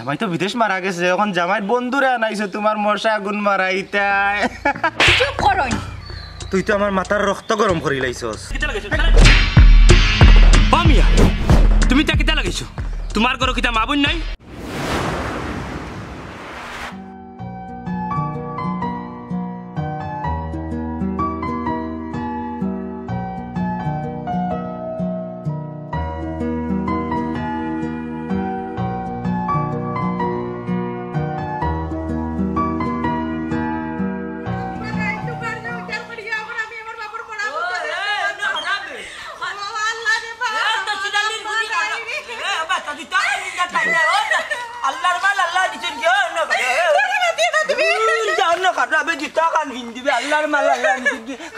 জামাই তো বিদেশ মারা গেছে এখন জামাইয়ের বন্ধুরে আনাইছো তোমার মশা আগুন মারাইতা চুপ করো তুই তো আমার মাথার রক্ত গরম করে লাইছস বামিয়া তুমি তা কিতা লাগাইছো তোমার ঘর কিতা মা বোন নাই আল্লাহর মালা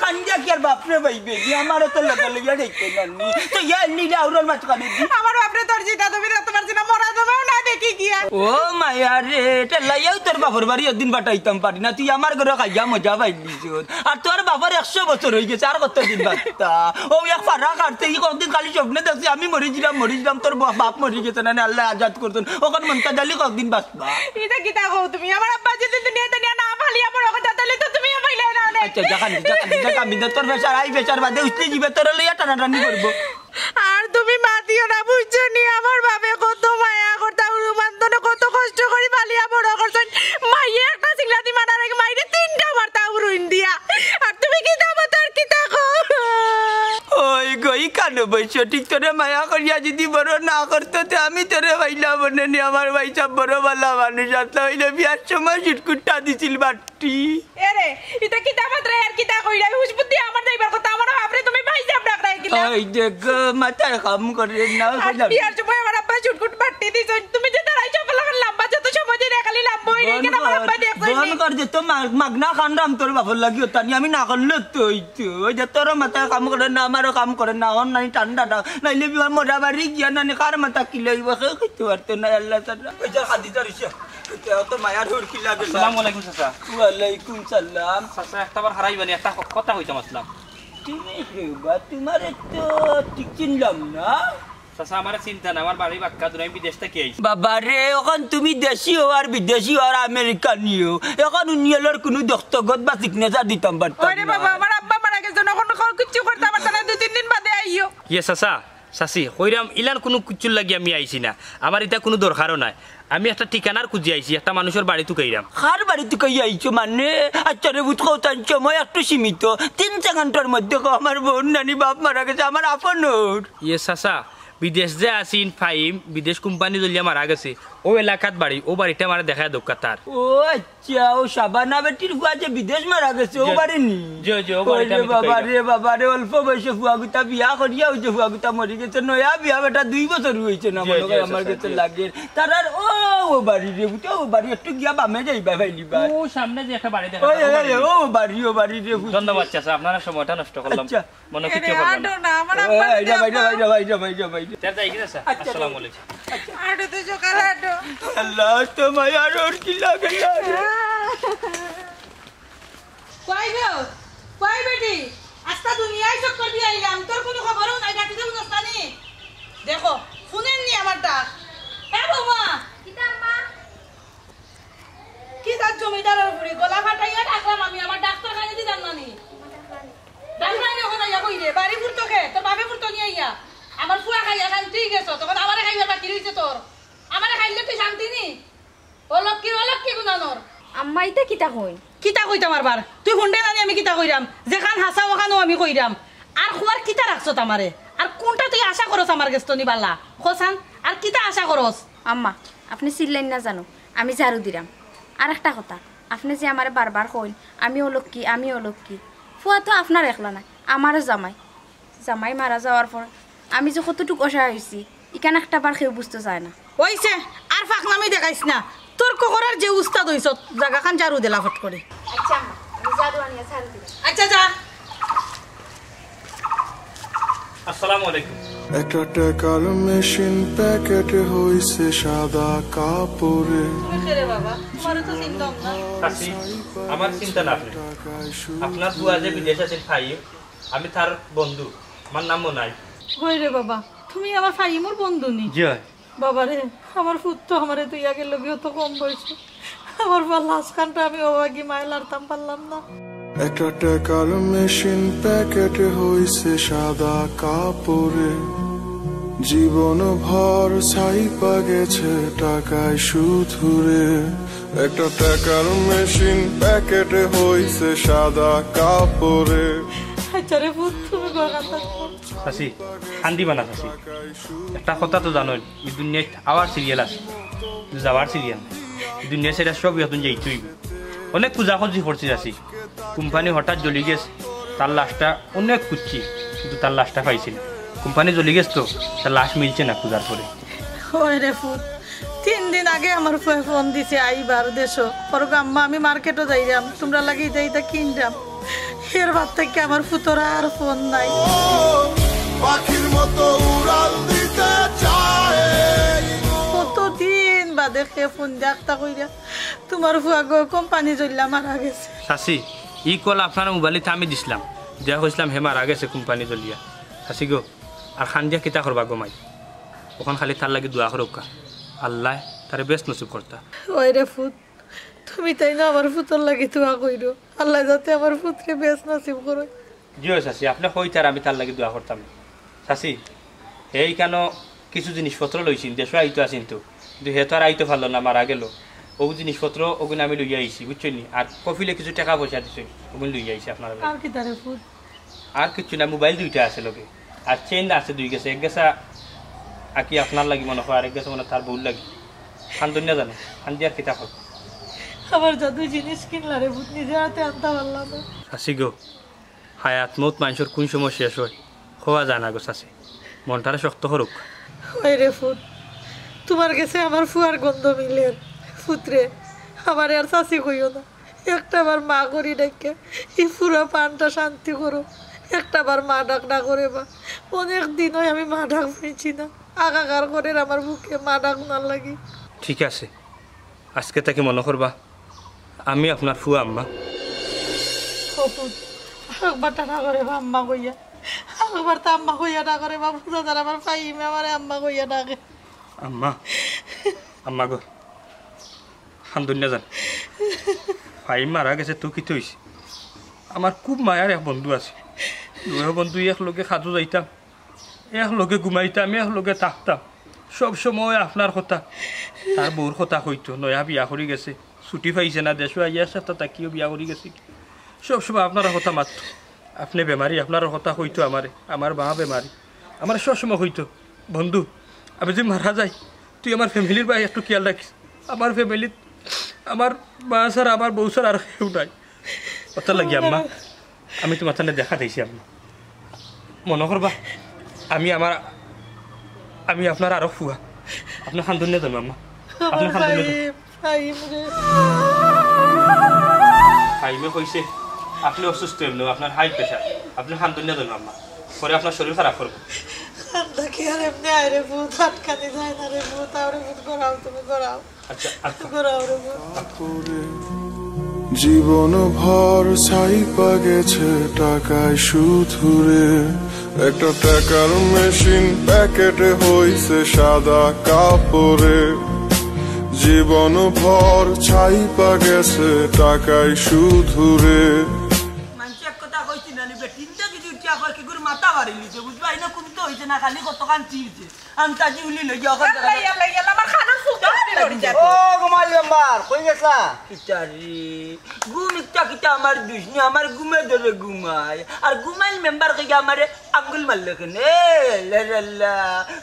খানজা কি আর বাপরে ভাইবে আমার তো লাগা লাগিয়া দেখতে নানি তো ইয়া নিলা আউরার মাছ কানে দি আমার বাপরে তোর জিতা তুমি রাত পারছি না মরা যাবেও না দেখি গিয়া ও মায়া রে এটা লাইয়াও তোর বাপর বাড়ি একদিন বাটাইতাম পারি না তুই আমার ঘরে খাইয়া মজা পাইলিস আর তোর বাবার 100 বছর হয়ে গেছে আর কত দিন বাচ্চা ও এক ফারা কাটতে এই কতদিন খালি স্বপ্নে দেখছি আমি মরিছিলাম তোর বাপ মরি গেছে না আল্লাহ আজাদ করতেন ওখান মনটা ডালি কতদিন বাঁচবা এটা কি তা কও তুমি আমার আব্বা যদি দুনিয়াতে না ভালিয়া বড় কথা তাহলে তো তুমি পাইলে না আচ্ছা জাকা বিন্দা তোর বেচার আই বেচার বাদে উঠতে যাবে তোর লইয়া টানাটানি করবো আর তুমি মাতিও না বুঝছো নি আমার বাবা কত মায়া করতা রুমান্তন কত কষ্ট করে পালিয়া বড় করছেন মাইয়া একটা সিংলাতি মারার আগে মাইরে 3টা মারতা উরুইন দিয়া আর তুমি কি দাও তার কি তাকো ওই গই কানো বইছো ঠিক তোরে মায়া করিয়া যদি বড় না করতে তো আমি তোরে ভাইলা বনে নি আমার ভাই সব বড় বালা মানুষ আসলে হইলে বিয়ার সময় শুটকুটটা দিছিল বাটি এরে এটা কি দাও মাত্র আর কি তা কইরা হুজবুদ্ধি আমার যাইবার কথা আমার বাপরে তুমি ভাই যাব ডাকরা কিলা ওই দেখ মাথা কাম করে না বিয়ার সময় আমার আব্বা শুটকুট বাটি দিছেন তুমি যে দাঁড়াইছো ফলাখন লম্বা যত সময় দিয়ে খালি লম্বা হই রে কেন আমার আব্বা দেখছনি বন কর যে তো মাগনা খানরাম তোর বাপর লাগি তানি আমি না করলে তো ওই যে তোর মাথা কাম করে না আমারও কাম করে না অন নাই ঠান্ডাটা নাইলে বিমার মোড়া বাড়ি গিয়া না কার মাথা কি লইব কইতে পারতো না আল্লাহ তাআলা ওই যে হাদি ধরিছে তো মায়ার হুর কি লাগে আসসালামু আলাইকুম চাচা ওয়ালাইকুম সালাম চাচা একটাবার হারাইবানি একটা কথা কইতাম আসলাম তুমি হেবা তোমার তো ঠিক চিনলাম না চাচা আমার চিন্তা না আমার বাড়ি বাক্কা দূর আমি বিদেশ থেকে আইছি বাবা রে এখন তুমি দেশি হও আর বিদেশি হও আর আমেরিকানি হও এখন উনিয়লের কোনো দস্তগত বা সিগনেচার দিতাম পারতাম ওরে বাবা আমার আব্বা মারা গেছে এখন কিছু করতে পারতাম না 2-3 দিন বাদে আইও ইয়ে চাচা চাচি কইরাম ইলান কোনো কুচুর লাগি আমি আইছি না আমার এটা কোনো দরকারও নাই আমি একটা ঠিকানার খুঁজে আইছি একটা মানুষের বাড়ি তুকাইরাম কার বাড়ি তুকাই আইছো মানে আচ্ছা রে বুঝ কৌতান সময় একটু সীমিত 3 ঘন্টার মধ্যে আমার বোন নানি বাপ মারা গেছে আমার আপনর ইয়ে চাচা বিদেশ যে আসিন ফাইম বিদেশ কোম্পানি জ্বলিয়া মারা গেছে ও এলাকাত বাড়ি ও বাড়িটা আমার দেখা দোকা তার ও আচ্ছা ও সাবানা বেটির ফুয়া যে বিদেশ মারা গেছে ও বাড়ি নি বাবা রে অল্প বয়সে ফুয়া গুতা বিয়া করিয়া ওই যে ফুয়া গুতা মরি গেছে নয়া বিয়া বেটা 2 বছর হয়েছে না মনে হয় আমার কাছে লাগে তার আর ও বাড়ি রে বুঝছো ও বাড়ি একটু গিয়া বামে যাইবা ভাইলিবা ও সামনে যে একটা বাড়ি দেখা ও বাড়ি রে ধন্যবাদ চাচা আপনারা সময়টা নষ্ট করলাম মনে কিছু করবেন না আমার আব্বা ভাই তাই কি চাচা আসসালামু আলাইকুম আডো তো সকাল আডো আল্লাহ তো মায়ার ওর কি লাগে কই বেটি আজকে দুনিয়ায় চক্কর দিয়ে আইলাম তোর কোনো খবরও নাই ডাকি দেব নাস্তানি দেখো শুনেন নি আমার ডাক এ বাবা কিতার মা কি তার জমিদারের বুড়ি গলা ফাটাইয়া ডাকলাম আমি আমার ডাক্তার খাইয়ে দিলাম নানি ডাক্তার না হনা ইয়া কই রে বাড়ি ফুরতো কে তোর বাপে ফুরতো নিয়ে আইয়া আমার ফুয়া খাইয়া খান ঠিক আছে তখন আমারে খাইয়া বাকি রইছে তোর আমারে খাইলে তুই শান্তি নি ও লক্ষ্মী গুনানোর আম্মা ইতা কিতা কইন কিতা কইতাম আরবার তুই ফোনটা জানি আমি কিতা কইরাম যেখান হাসা ওখানেও আমি কইরাম আর খুয়ার কিতা রাখছত আমারে আর কোনটা তুই আশা করস আমার কাছে নি বালা খোসান আর কিতা আশা করস আম্মা আপনি চিল্লাইন না জানো আমি ঝাড়ু দিলাম আর একটা কথা আপনি যে আমারে বারবার কইন আমি অলক্ষী ফুয়া তো আপনার একলা না আমারও জামাই মারা যাওয়ার পর আমি যে কতটুকু অসহায় হয়েছি ইকান একটা বার কেউ বুঝতে চায় না হইছে আর ফাঁক নামি দেখাইস না তোর করার যে উস্তাদ হইছ জায়গা খান ঝাড়ু দিলা ফট করে আচ্ছা আম্মা আমি ঝাড়ু আনিয়া ঝাড়ু দিলাম আচ্ছা যা আসসালামু আলাইকুম একটা টাকার মেশিন প্যাকেটে হইছে সাদা কাপড়ে রে বাবা তোমার তো চিন্তা না চাচি আমার চিন্তা না আপনার বুয়া যে বিদেশ আছেন ফাইম আমি তার বন্ধু আমার নাম মনাই কই রে বাবা তুমি আমার ফাইমুর বন্ধু নি জয় বাবারে আমার ফুট তো আমারে তুই আগে লগেও তো কম বয়সে আমার লাস্ট কানটা আমি অবাগি মায় লাড়তাম পারলাম না একটা টাকার মেশিন প্যাকেটে হইছে সাদা কাপড়ে জীবন ভর ছাইপা গেছে টাকায় সুধুরে একটা টাকার মেশিন প্যাকেটে হইছে সাদা কাপড়ে আচ্ছা রে ফুট তুমি গগাতা চাচি শান্তি বানা চাচি একটা কথা তো জানোই এই দুনিয়ায় আবার সিরিয়াল আছে যাওয়ার সিরিয়াল এই দুনিয়া সেটা সব ইহতন যাইতই অনেক খোঁজাখুঁজি করছি চাচি কোম্পানি হঠাৎ জ্বলি গেছে তার লাশটা অনেক খুঁজছি কিন্তু তার লাশটা পাইছি না কোম্পানি জ্বলি গেছে তো তার লাশ মিলছে না খোঁজার পরে ওই রে ফুট 3 দিন আগে আমার ফোন দিছে আইবার দেশো পর আম্মা আমি মার্কেটও যাইরাম তোমরা লাগি যাইতা কিনরাম এর বাদ থেকে আমার ফুতরা আর ফোন নাই পাখির মতো উড়াল দিতে চায় কতদিন বাদে ফোন দেখতা কইরা তোমার ফুয়া কোম্পানি জ্বললা মারা গেছে চাচি ই কল আপনার মোবাইলতে আমি দিছিলাম দেয়া হয়েছিলাম হে মারা গেছে কোম্পানি জ্বলিয়া চাচি গো আর খান দিয়া কিতা করবা গো মাই ওখান খালি তার লাগে দোয়া করুকা আল্লাহ তারে বেশ নসিব করতা ওই রে ফুট তুমি তাই না আমার ফুতর লাগি দোয়া কইরো আল্লাহ যাতে আমার ফুতকে বেশ নসিব করে জি চাচি আপনি কইতার আমি তার লাগে দোয়া করতাম চাচি এই কেন কিছু জিনিসপত্র লইছি দেশ আইতো আসিন তো কিন্তু হে তো আর আইতো ভালো না মারা গেল ও জিনিসপত্র ওগুলো আমি লইয়া আইছি বুঝছেন নি আর কফিলে কিছু টাকা পয়সা দিছে ওগুলো লইয়া আইছি আপনার আর কি তারে ফুট আর কিছু না মোবাইল দুইটা আছে লোকে আর চেন আছে দুই গেছে এক গেছা আকি আপনার লাগি মনে হয় আর এক গেছে মনে তার বউর লাগি খান দুনিয়া জানো খান দিয়ার কিতা হোক আমার জাদু জিনিস কিনলা রে ফুট নিজে হাতে আনতে পারলাম না চাচি গো হায়াত মত মানুষের কোন সময় শেষ হয় হওয়া যায় না গো চাচি মনটারে শক্ত করুক ওই রে ফুট তোমার কাছে আমার ফুয়ার গন্ধ মিলে ফুতরে আমার আর চাষি কইও না একটা বার মা করি ডেকে এই পুরো পানটা শান্তি করো একটা বার মা ডাক না করে বা অনেক দিন হয় আমি মা ডাক পেয়েছি না আগাগার করে আমার বুকে মা ডাক না লাগি ঠিক আছে আজকে তাকে মনে করবা আমি আপনার ফুয়া আম্মা একবার টাকা করে বা আম্মা কইয়া একবার তো আম্মা কইয়া না করে বা দাদার আমার ফাইমে আমার আম্মা কইয়া ডাকে আম্মা আম্মা গো খান দুনিয়া জান ভাই মারা গেছে তো কি হয়েছে আমার খুব মায়ার এক বন্ধু আছে দুই বন্ধু একলগে খাজু যাইতাম একলগে ঘুমাইতাম একলগে থাকতাম সব সময় আপনার কথা তার বউর কথা হইতো নয়া বিয়া করে গেছে ছুটি পাইছে না দেশ আইয়ার সাথে তাকিও বিয়া করে গেছে সব সময় আপনার কথা মারতো আপনি বেমারি আপনার কথা হইতো আমারে আমার মা বেমারি আমার সবসময় হইতো বন্ধু আমি যদি মারা যাই তুই আমার ফ্যামিলির ভাই একটু খেয়াল রাখিস আমার ফ্যামিলিত আমার মা স্যার আমার বউ স্যার আর কেউ নাই ওটা লাগি আম্মা আমি তোমার সামনে দেখা দিয়েছি আম্মা মনে করবা আমি আপনার আরো ফুয়া আপনার খান দুনিয়া দেবো আম্মা আপনার খান দুনিয়া হাইমে কইছে আপনি অসুস্থ এমনি আপনার হাই প্রেশার আপনি খান দুনিয়া দেবো আম্মা পরে আপনার শরীর খারাপ করবো জীবন ভর ছাইপা গেছে টাকায় সুধুরে একটা টাকার মেশিন প্যাকেটে হইছে সাদা কাপড়ে জীবন ভর ছাইপা গেছে টাকায় সুধুরে মাথা বাড়ি লিছে বুঝবা এনে কুমতে হইছে না খালি কতখান চিরছে আন্তাজি উলি লই যাও আমার খানার ফুক ও গুমাই মেম্বার কই গেছলা কিটারি ঘুম কিটা আমার দুশনি আমার ঘুমে ধরে ঘুমায় আর গুমাইল মেম্বার কই আমারে আঙ্গুল মারলে কেনে লা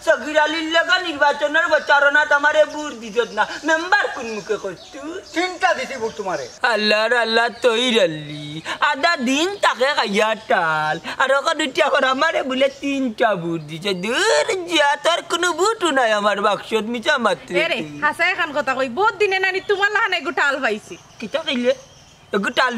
সগিরালির লাগা নির্বাচনের প্রচারণা তোমারে বুর দিছত না মেম্বার কোন মুখে কইতু চিন্তা দিছি বুর তোমারে আল্লাহ তৈরালি আদা দিন তাকে খাইয়া টাল আর ওকে দুটিয়া করে আমারে বলে 3টা বুট দিছে দূর যা তোর কোনো বুটু নাই আমার বাক্সত মিছা মাত্র রে হাসা এখন কথা কই বহুত দিনে নানি তোমার লাহানে গোটাল পাইছি কিটা কইলে গোটাল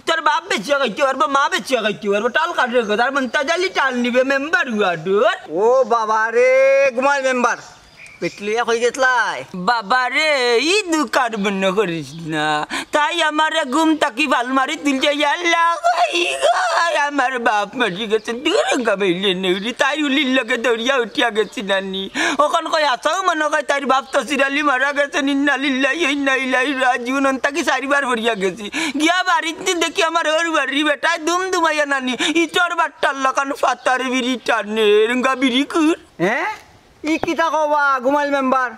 তোর বাপ বেচিয়া খাইতে পারবো মা বেচিয়া খাইতে পারবো টাল কাটে তার মন তাজালি টাল নিবে মেম্বার হুয়া ডোর ও বাবা রে গুমাই মেম্বার পেটলিয়া কই গেছলাই বাবা রে ই দোকান বন্ধ করিস না তাই আমার ঘুম তাকি ভালমারি তুলছে আল্লাহ আমার বাপ মারি গেছে দুরঙ্গা বেরিয়ে নেউরি তাই উলির লগে দৌড়িয়া উঠিয়া গেছি নানি ওখান কই আসাও মনে কয় তার বাপ তো সিরালি মারা গেছে নিন্না লিল্লাই ইন্না ইলাই রাজুন তাকে 4 বার ভরিয়া গেছি গিয়া বাড়িতে দেখি আমার ওর বাড়ি বেটায় দুমদুমাইয়া নানি ইটর বাট্টার লাগান ফাতার বিড়ি টানে রঙ্গা বিড়ি কুর হ্যাঁ ই কিতা কবা গুমাইল মেম্বার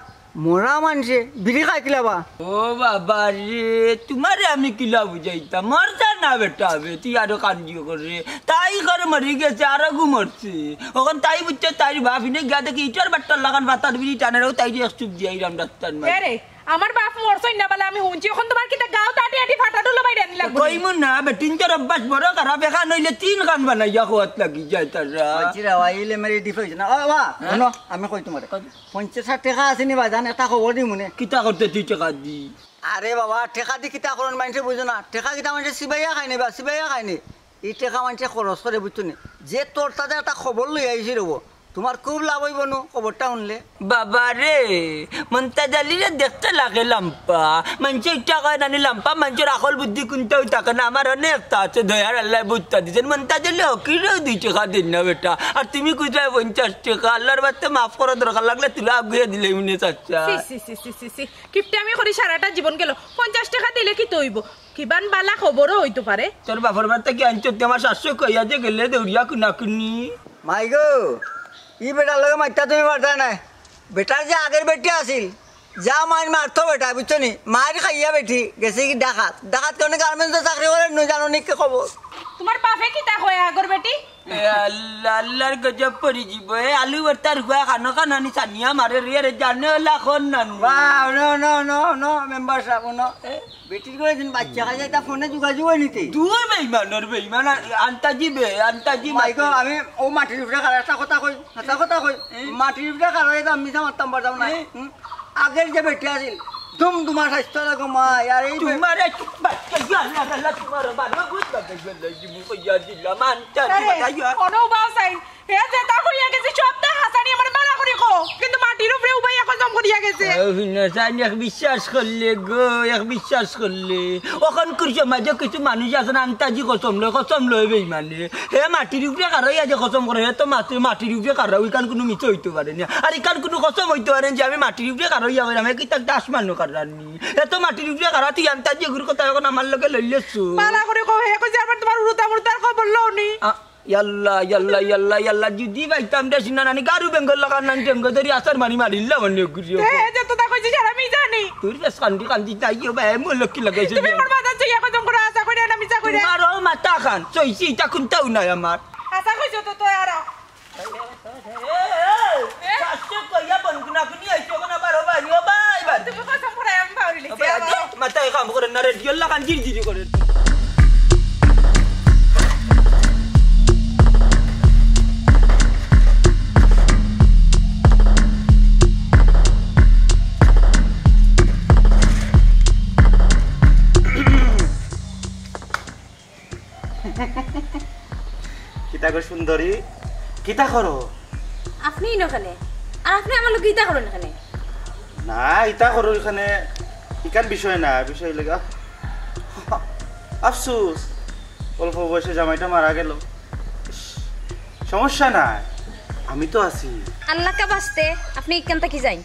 মোরা মানছে বিড়ি খাই কিলাবা ও বাবা রে তোমারে আমি কিলা বুঝাইতাম মরতা না বেটা হবে তুই আরো কান্দিও করে তাই করে মরি গেছে আরো ঘুমরছে ওখান তাই বুঝছে তাই ভাবিনে গিয়া দেখি ইটার বাট্টার লাগান ফাতার বিড়ি টানেরও তাই এক চুপ দিয়ে রাম ডাক্তার রে আমার বাপ মরছই না বলে আমি হুঁচি এখন তোমার কিটা গাও টাটি আটি ফাটা ডুলো বাইরে আনি লাগবে কইমু না বেটিন তোর অভ্যাস বড় খারাপ একা নইলে 3 গান বানাইয়া খোয়াত লাগি যায় তারা চিরা ওয়াইলে মেরে ডিফাইছ না ও বা শুনো আমি কই তোমারে 50 টাকা আছে নি বাজান এটা খবর দি মনে কিতা করতে তুই টাকা দি আরে বাবা টাকা দি কিতা করন মাইনছে বুঝো না টাকা কিতা মাইনছে সিবাইয়া খাইনি বা সিবাইয়া খাইনি এই টাকা মাইনছে খরচ করে বুঝছো নি যে তোর তাতে একটা খবর লই আইছি রব তোমার খুব লাভ হইব নো খবরটা শুনলে বাবা রে মনতা জালিরে দেখতে লাগে লাম্পা মানুষের টাকা নানি লাম্পা মানুষের আকল বুদ্ধি কোনটাও থাকে না আমার অনেকটা আছে দয়ার আল্লাহ বুঝতে দিচ্ছেন মনতা জালি হকিরেও 2 টাকা দিন না বেটা আর তুমি কোথায় 50 টাকা আল্লাহর বাতে মাফ করা দরকার লাগলে তুলা আগুয়ে দিলে মনে চাচ্ছা কিপটে আমি করি সারাটা জীবন গেল 50 টাকা দিলে কি তৈব কিবান বালা খবরও হইতো পারে তোর বাবার বাড়িতে কি আনছো আমার শাশু কইয়া যে গেলে দৌড়িয়া কুনাকুনি মাই গো ই বেটার লগে মাইতা তুমি পারতা না বেটার যে আগের বেটি আছিল যা মাইন মারতো বেটা বুঝছো নি মার খাইয়া বেটি গেছে কি ডাকাত ডাকাত কোনে গার্মেন্টসে চাকরি করে ন জানো নি কি খবর তোমার বাপে কি তা কয় আগর বেটি আল্লাহ আল্লাহর গজব পড়ি যাব আলু ভর্তার হুয়া খানো খানানি সানিয়া মারে রে জানে লাখন নান বাহ no no no no member সাহেব নো বেটির করে দিন বাচ্চা খাই তা ফোনে যোগাযোগ হয় নিতে তুই বেইমান আন্তাজি মাই গো আমি ও মাটির উপরে খারাপ একটা কথা কই মাটির উপরে খারাপ এটা মিছা মারতাম পারতাম না আগের যে বেটি আছিল তুম তোমার স্বাস্থ্য লাগো মা আর এই তোমার বাচ্চা আল্লাহ আল্লাহ তোমার ভালো বুঝতে গেল জিমু কইয়া দিলাম আন্তাজি বাতাইয়া কোনো বাও সাইন হে যে তা হইয়া গেছে সবটা হাসানি আমার মারা করি কো কিন্তু মাটির উপরে উবাই এখন জম করিয়া গেছে এক বিশ্বাস করলে গো এক বিশ্বাস করলে ওখান করছে মাঝে কিছু মানুষ আছে না আন্তাজি কসম লয় বেইমানে হে মাটির উপরে কারাই আজ কসম করে হে তো মাটির উপরে কারা ওইখান কোনো মিছে হইতে পারে না আর এখান কোনো কসম হইতে পারে যে আমি মাটির উপরে কারাইয়া করে আমি কি তাক দাস মানো কারানি হে তো মাটির উপরে কারা তুই আন্তাজি এগুলোর কথা এখন আমার লগে লইলেছো মারা করে কো হে কইছে আবার তোমার মুরতার খবর লওনি ইয়াল্লা ইয়াল্লা ইয়াল্লা ইয়াল্লা যদি বাইতাম দে সিনা নানি গারু বেঙ্গল লাগান নান টেঙ্গ ধরি আসার মারিল্লা মনে করিও হে যে তো তা কইছে আমি জানি তোর বেশ কান্দি তাইও ভাই মো লক্ষ্মী লাগাইছে তুমি আমার মাথা চইয়া কদম করে আশা কইরা না মিছা কইরা মারো মাথা খান চইছি তা কোনটাও নাই আমার আশা কইছো তো আর শাস্ত্র কইয়া বনকুনা কুনি আইছো কোন বারো বাড়িও বাই বাই তুমি কসম করে আমি পাউরি লিছি মাথা কাম করে না রেডিও লাগান জিরি করে কিতা গো সুন্দরী কিতা করো আপনি এখানে আর আপনি আমার লোক গীতা করেন এখানে না ইতা করো এখানে ইকান বিষয় না বিষয় লাগা আফসোস অল্প বয়সে জামাইটা মারা গেল সমস্যা নাই আমি তো আছি আল্লাহকে বাঁচতে আপনি এখান থেকে যাই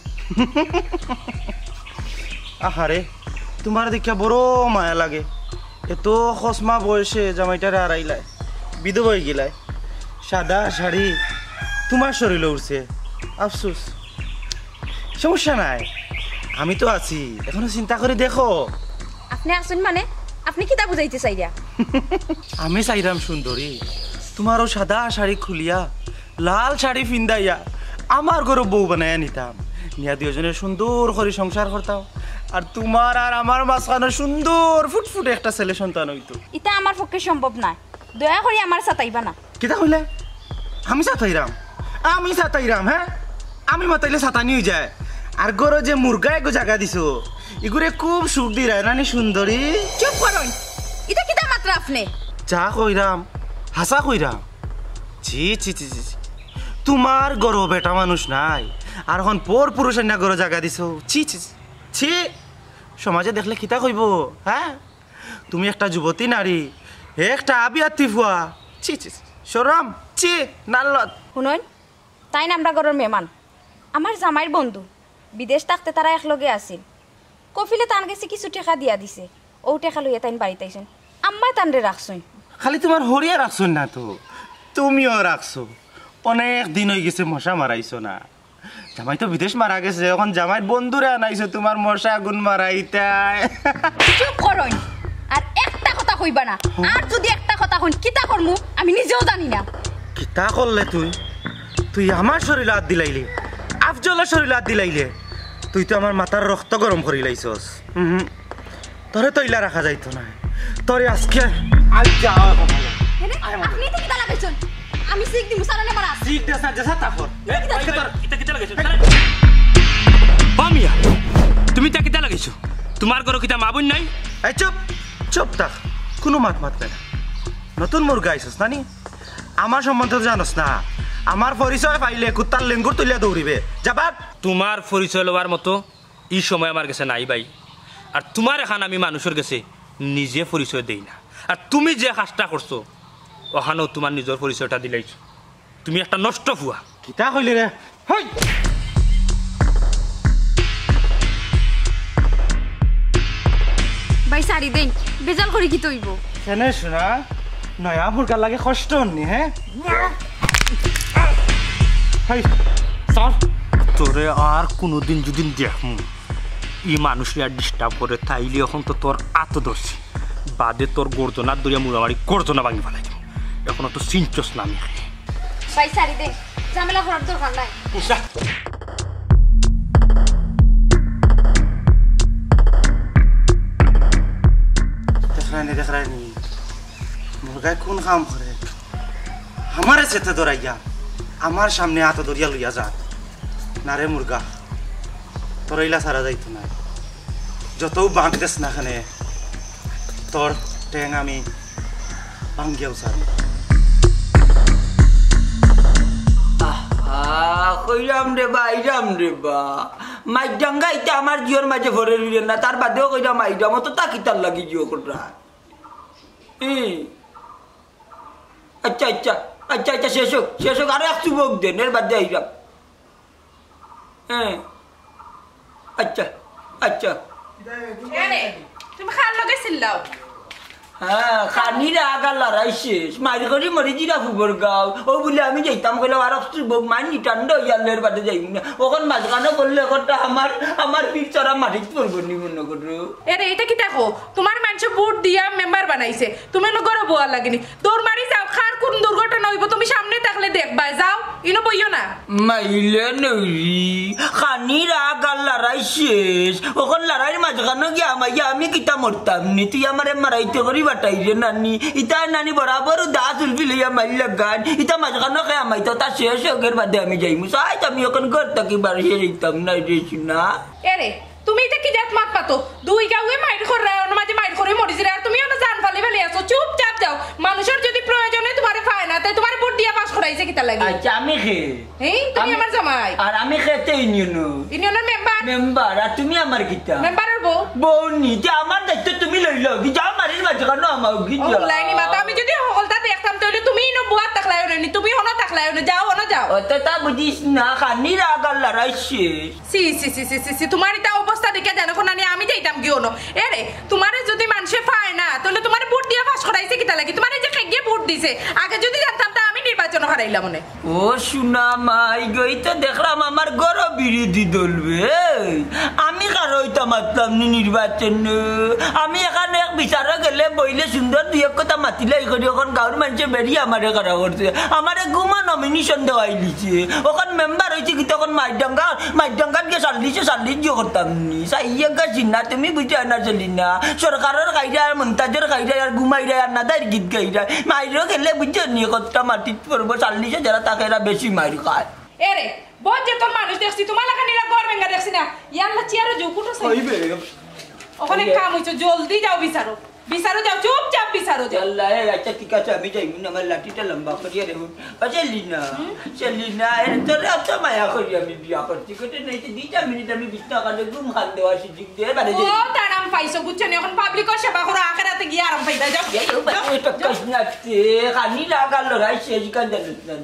আহারে তোমার দেখা বড় মায়া লাগে এত খসমা বয়সে জামাইটারে হারাইলাই বিধবা হয়ে গেলাই সাদা শাড়ি তোমার শরীরে উঠছে আফসোস সমস্যা নাই আমি তো আছি এখনো চিন্তা করে দেখো আপনি আসুন মানে আপনি কি তা বুঝাইতে চাইরা আমি চাইরাম সুন্দরী তোমারও সাদা শাড়ি খুলিয়া লাল শাড়ি ফিন্দাইয়া আমার ঘরে বউ বানাইয়া নিতাম নিয়া দুজনের সুন্দর করে সংসার করতাম আর তোমার আর আমার মাঝখানে সুন্দর ফুটফুটে একটা ছেলে সন্তান হইতো এটা আমার পক্ষে সম্ভব না দয়া করে আমার সাতাইবা না কিতা হইলে আমি সাতাইরাম হ্যাঁ আমি মাতাইলে সাতানি হয়ে যায় আর গরো যে মুরগা এক জায়গা দিছো এগুলো খুব সুখ দি রানী সুন্দরী চুপ করুন এটা কিতা মাত্রা আপনি যা কইরাম হাসা কইরাম ছি ছি ছি ছি তোমার গরো বেটা মানুষ নাই আর এখন পর পুরুষের না গরো জায়গা দিছ ছি ছি ছি সমাজে দেখলে কিতা কইব হ্যাঁ তুমি একটা যুবতী নারী একটা আবিয়াতি ফুয়া ছি ছি শরম ছি নাল্লত শুনুন তাই না আমরা ঘরের মেহমান আমার জামাইর বন্ধু বিদেশ থাকতে তারা একলগে আছিল কফিলে তান গেছে কিছু টাকা দিয়া দিছে ও টাকা লইয়া তাইন বাড়িতে আইছেন আম্মা তানরে রাখছই খালি তোমার হরিয়া রাখছো না তো তুমিও রাখছো অনেক দিন হয়ে গেছে মশা মারাইছো না জামাই তো বিদেশ মারা গেছে এখন জামাইর বন্ধুরে আনাইছো তোমার মশা আগুন মারাইতাই চুপ করুন আর একটা কথা কইবা না আর যদি একটা কথা কইন কিতা করমু আমি নিজেও জানি না কিতা করলে তুই আমার শরীরে হাত দিলাইলি আফজলের শরীরে হাত দিলাইলে তুই তো আমার মাথার রক্ত গরম করি লাইছস তোরে তো ইলা রাখা যাইতো না তোরে আজকে আজ যাও আপনি তো কিতা লাগাইছেন আমি শিখ দিমু সারানে মারা শিখ দেসা দেসা তাফর কিতা লাগাইছো বামিয়া তুমি তা কিতা লাগাইছো তোমার ঘরে কিতা মা বোন নাই এই চুপ চুপ থাক কোনো মাত মাতবে না নতুন মুরগা আইছস নানি আমার সম্বন্ধে জানোস না আমার পরিচয় পাইলে কুত্তার লেঙ্গুর তুলিয়া দৌড়িবে যাবাক তোমার পরিচয় লবার মতো এই সময় আমার কাছে নাই ভাই আর তোমার এখন আমি মানুষের কাছে নিজে পরিচয় দেই না আর তুমি যে কাজটা করছো ওখানেও তোমার নিজের পরিচয়টা দিলাইছো তুমি একটা নষ্ট ফুয়া কিতা কইলি রে হই ভাই সারি দেন বেজাল করি কি তইব কেনে শোনা নয়া মুরগা লাগে কষ্ট নি হ্যাঁ হাই সর তোরে আর কোনোদিন যদি দেখমু ই মানুষের আর ডিস্টার্ব করে তাইলে এখন তো তোর আত ধরছি বাদে তোর গর্জনার দরিয়া মুড়ামারি গর্জনা ভাঙি ফেলাই দিব এখনো তো চিনচস না আমি ভাই সারি দেন ঝামেলা করার দরকার নাই দেখরানি মুরগায় কোন কাম করে আমারে সেতে ধরাইয়া আমার সামনে হাত ধরিয়া লইয়া যা না রে মুরগা তোর ইলা সারা যাইতো না যত বাঁক দেস না খানে তোর ট্যাং আমি ভাঙ্গিয়াও সারি কইরাম রে বা আইরাম রে বা মাইডাঙ্গা ইটা আমার জিওর মাঝে ভরে রইলেন না তার বাদেও কইরাম আইরাম তো তাকি তার লাগি জিও কোটরা আচ্ছা আচ্ছা আচ্ছা আচ্ছা শেষ হোক আরো এক চুবক দেন এর বাদে আইরাম হ্যাঁ আচ্ছা আচ্ছা তুমি খার লগে চিল্লাও হ্যাঁ খানিরা আগা লড়াই শেষ মারি করি মরি জিরা ফুবর গাও ও বলে আমি যাইতাম কইলে আর চুবক মানি টান্ড ইয়ালের বাদে যাই না ওখান মাঝখানে বললে ওখানটা আমার পিঠ চড়া মাটিত পড়বো নি মনে করো এরে এটা কি দেখো তোমার মানুষ ভোট দিয়া মেম্বার বানাইছে তুমি নগর বোয়া লাগেনি দৌড় মারি যাও খার কোন দুর্ঘটনা হইব তুমি সামনে থাকলে দেখবা যাও ইনো বইও না মাইলে নইরি খানিরা আগা লড়াই শেষ ওখান লড়াইয়ের মাঝখানে গিয়ে আমি কিতা মরতাম নি তুই আমার মারাইতে করি বাটাই রে নানি ইতা নানি বরাবর দাস উলফি লইয়া মাইলা গান ইতা মাঝখানে কে আমাই তো তা শেষ হোকের বাদে আমি যাইমু সাই আমি ওখান ঘর থাকি বাড়ি যেতাম না রে শুনা এরে তুমি এটা কি জাত মাত পাতো দুই গাউয়ে মাইর করে মাঝে মাইর করে মরিস রে আর তুমি ওনা জান ফালি ফেলে আসো চুপচাপ যাও মানুষের যদি প্রয়োজনে তোমারে পায় না তাই তোমার ভোট দিয়া পাস করাইছে কিতা লাগে আচ্ছা আমি খে এই তুমি আমার জামাই আর আমি খেতে ইউনিয়নের মেম্বার আর তুমি আমার কিতা মেম্বারের বউ বউ নি যে আমার দায়িত্ব তুমি লইলো কি যাও মারির মাঝখানে আমার কি ও লাইনি মাতা আমি যদি হলতা দেখতাম তাহলে তুমি ইনো বুয়া তাকলাইও নি তুমি হনা তাকলাইও না যাও না যাও ওটা তা বুঝিস না খানির আগাল লড়াই শেষ সি সি সি সি সি তোমার এটা অবস্থা দেখে জানো কোন আমি যাইতাম গিও না এরে তোমারে যদি মানুষে পায় না তাহলে তোমার ভোট দিয়া পাস করাইছে কিতা লাগি তোমার যে খেগে ভোট দিছে আগে যদি জানতাম তা আমি নির্বাচন হারাইলাম মনে ও শুনা মাই গই তো দেখলাম আমার গর বিরোধী দলবে আমি কারো হইতা মাতলাম নি নির্বাচন আমি এখানে এক বিচারে গেলে বইলে সুন্দর দুই এক কথা মাতিলে করি ওখান গাঁর মানুষে বেরিয়ে আমারে কারা করছে আমারে গুমা নমিনেশন দেওয়াই দিছে ওখান মেম্বার হয়েছে কি তখন মাইডাঙ্গার গিয়ে সাল্লিশ জিও করতাম নি সাইয়া গাছি না তুমি বুঝে না চলি না সরকারের গাইরা আর মন্তাজের গাইরা আর ঘুমাইরা আর নাদার গীত গাইরা মাইরও গেলে বুঝে নি কতটা মাটিত পড়বো 40 যারা তাকে বেশি মাইর খায় এরে বহুত যে তোর মানুষ দেখছি তোমার লাগা নিরা গড় ভেঙ্গা দেখছি না ইয়াল্লা চেয়ারে জুকুটো হইবে ওখানে কাম হইছে জলদি যাও বিচারো বিচারো যাও চুপচাপ বিচারো যাও আল্লাহ আচ্ছা ঠিক আছে আমি যাই আমার লাঠিটা লম্বা করিয়া রেখুন চেলিনা এর তোর এত মায়া করি আমি বিয়া করছি কেটে নাই তো 2 মিনিট আমি বিছনা কাটে ঘুম খান দেওয়া শিখ দিয়ে বাড়ি যাই ও তারাম পাইছো বুঝছো না এখন পাবলিকের সেবা করো আখেরাতে গিয়ে আরাম পাইতা যাও এটা কৃষ্ণাতে খানি লাগাল লড়াই শেষ কান জানিস না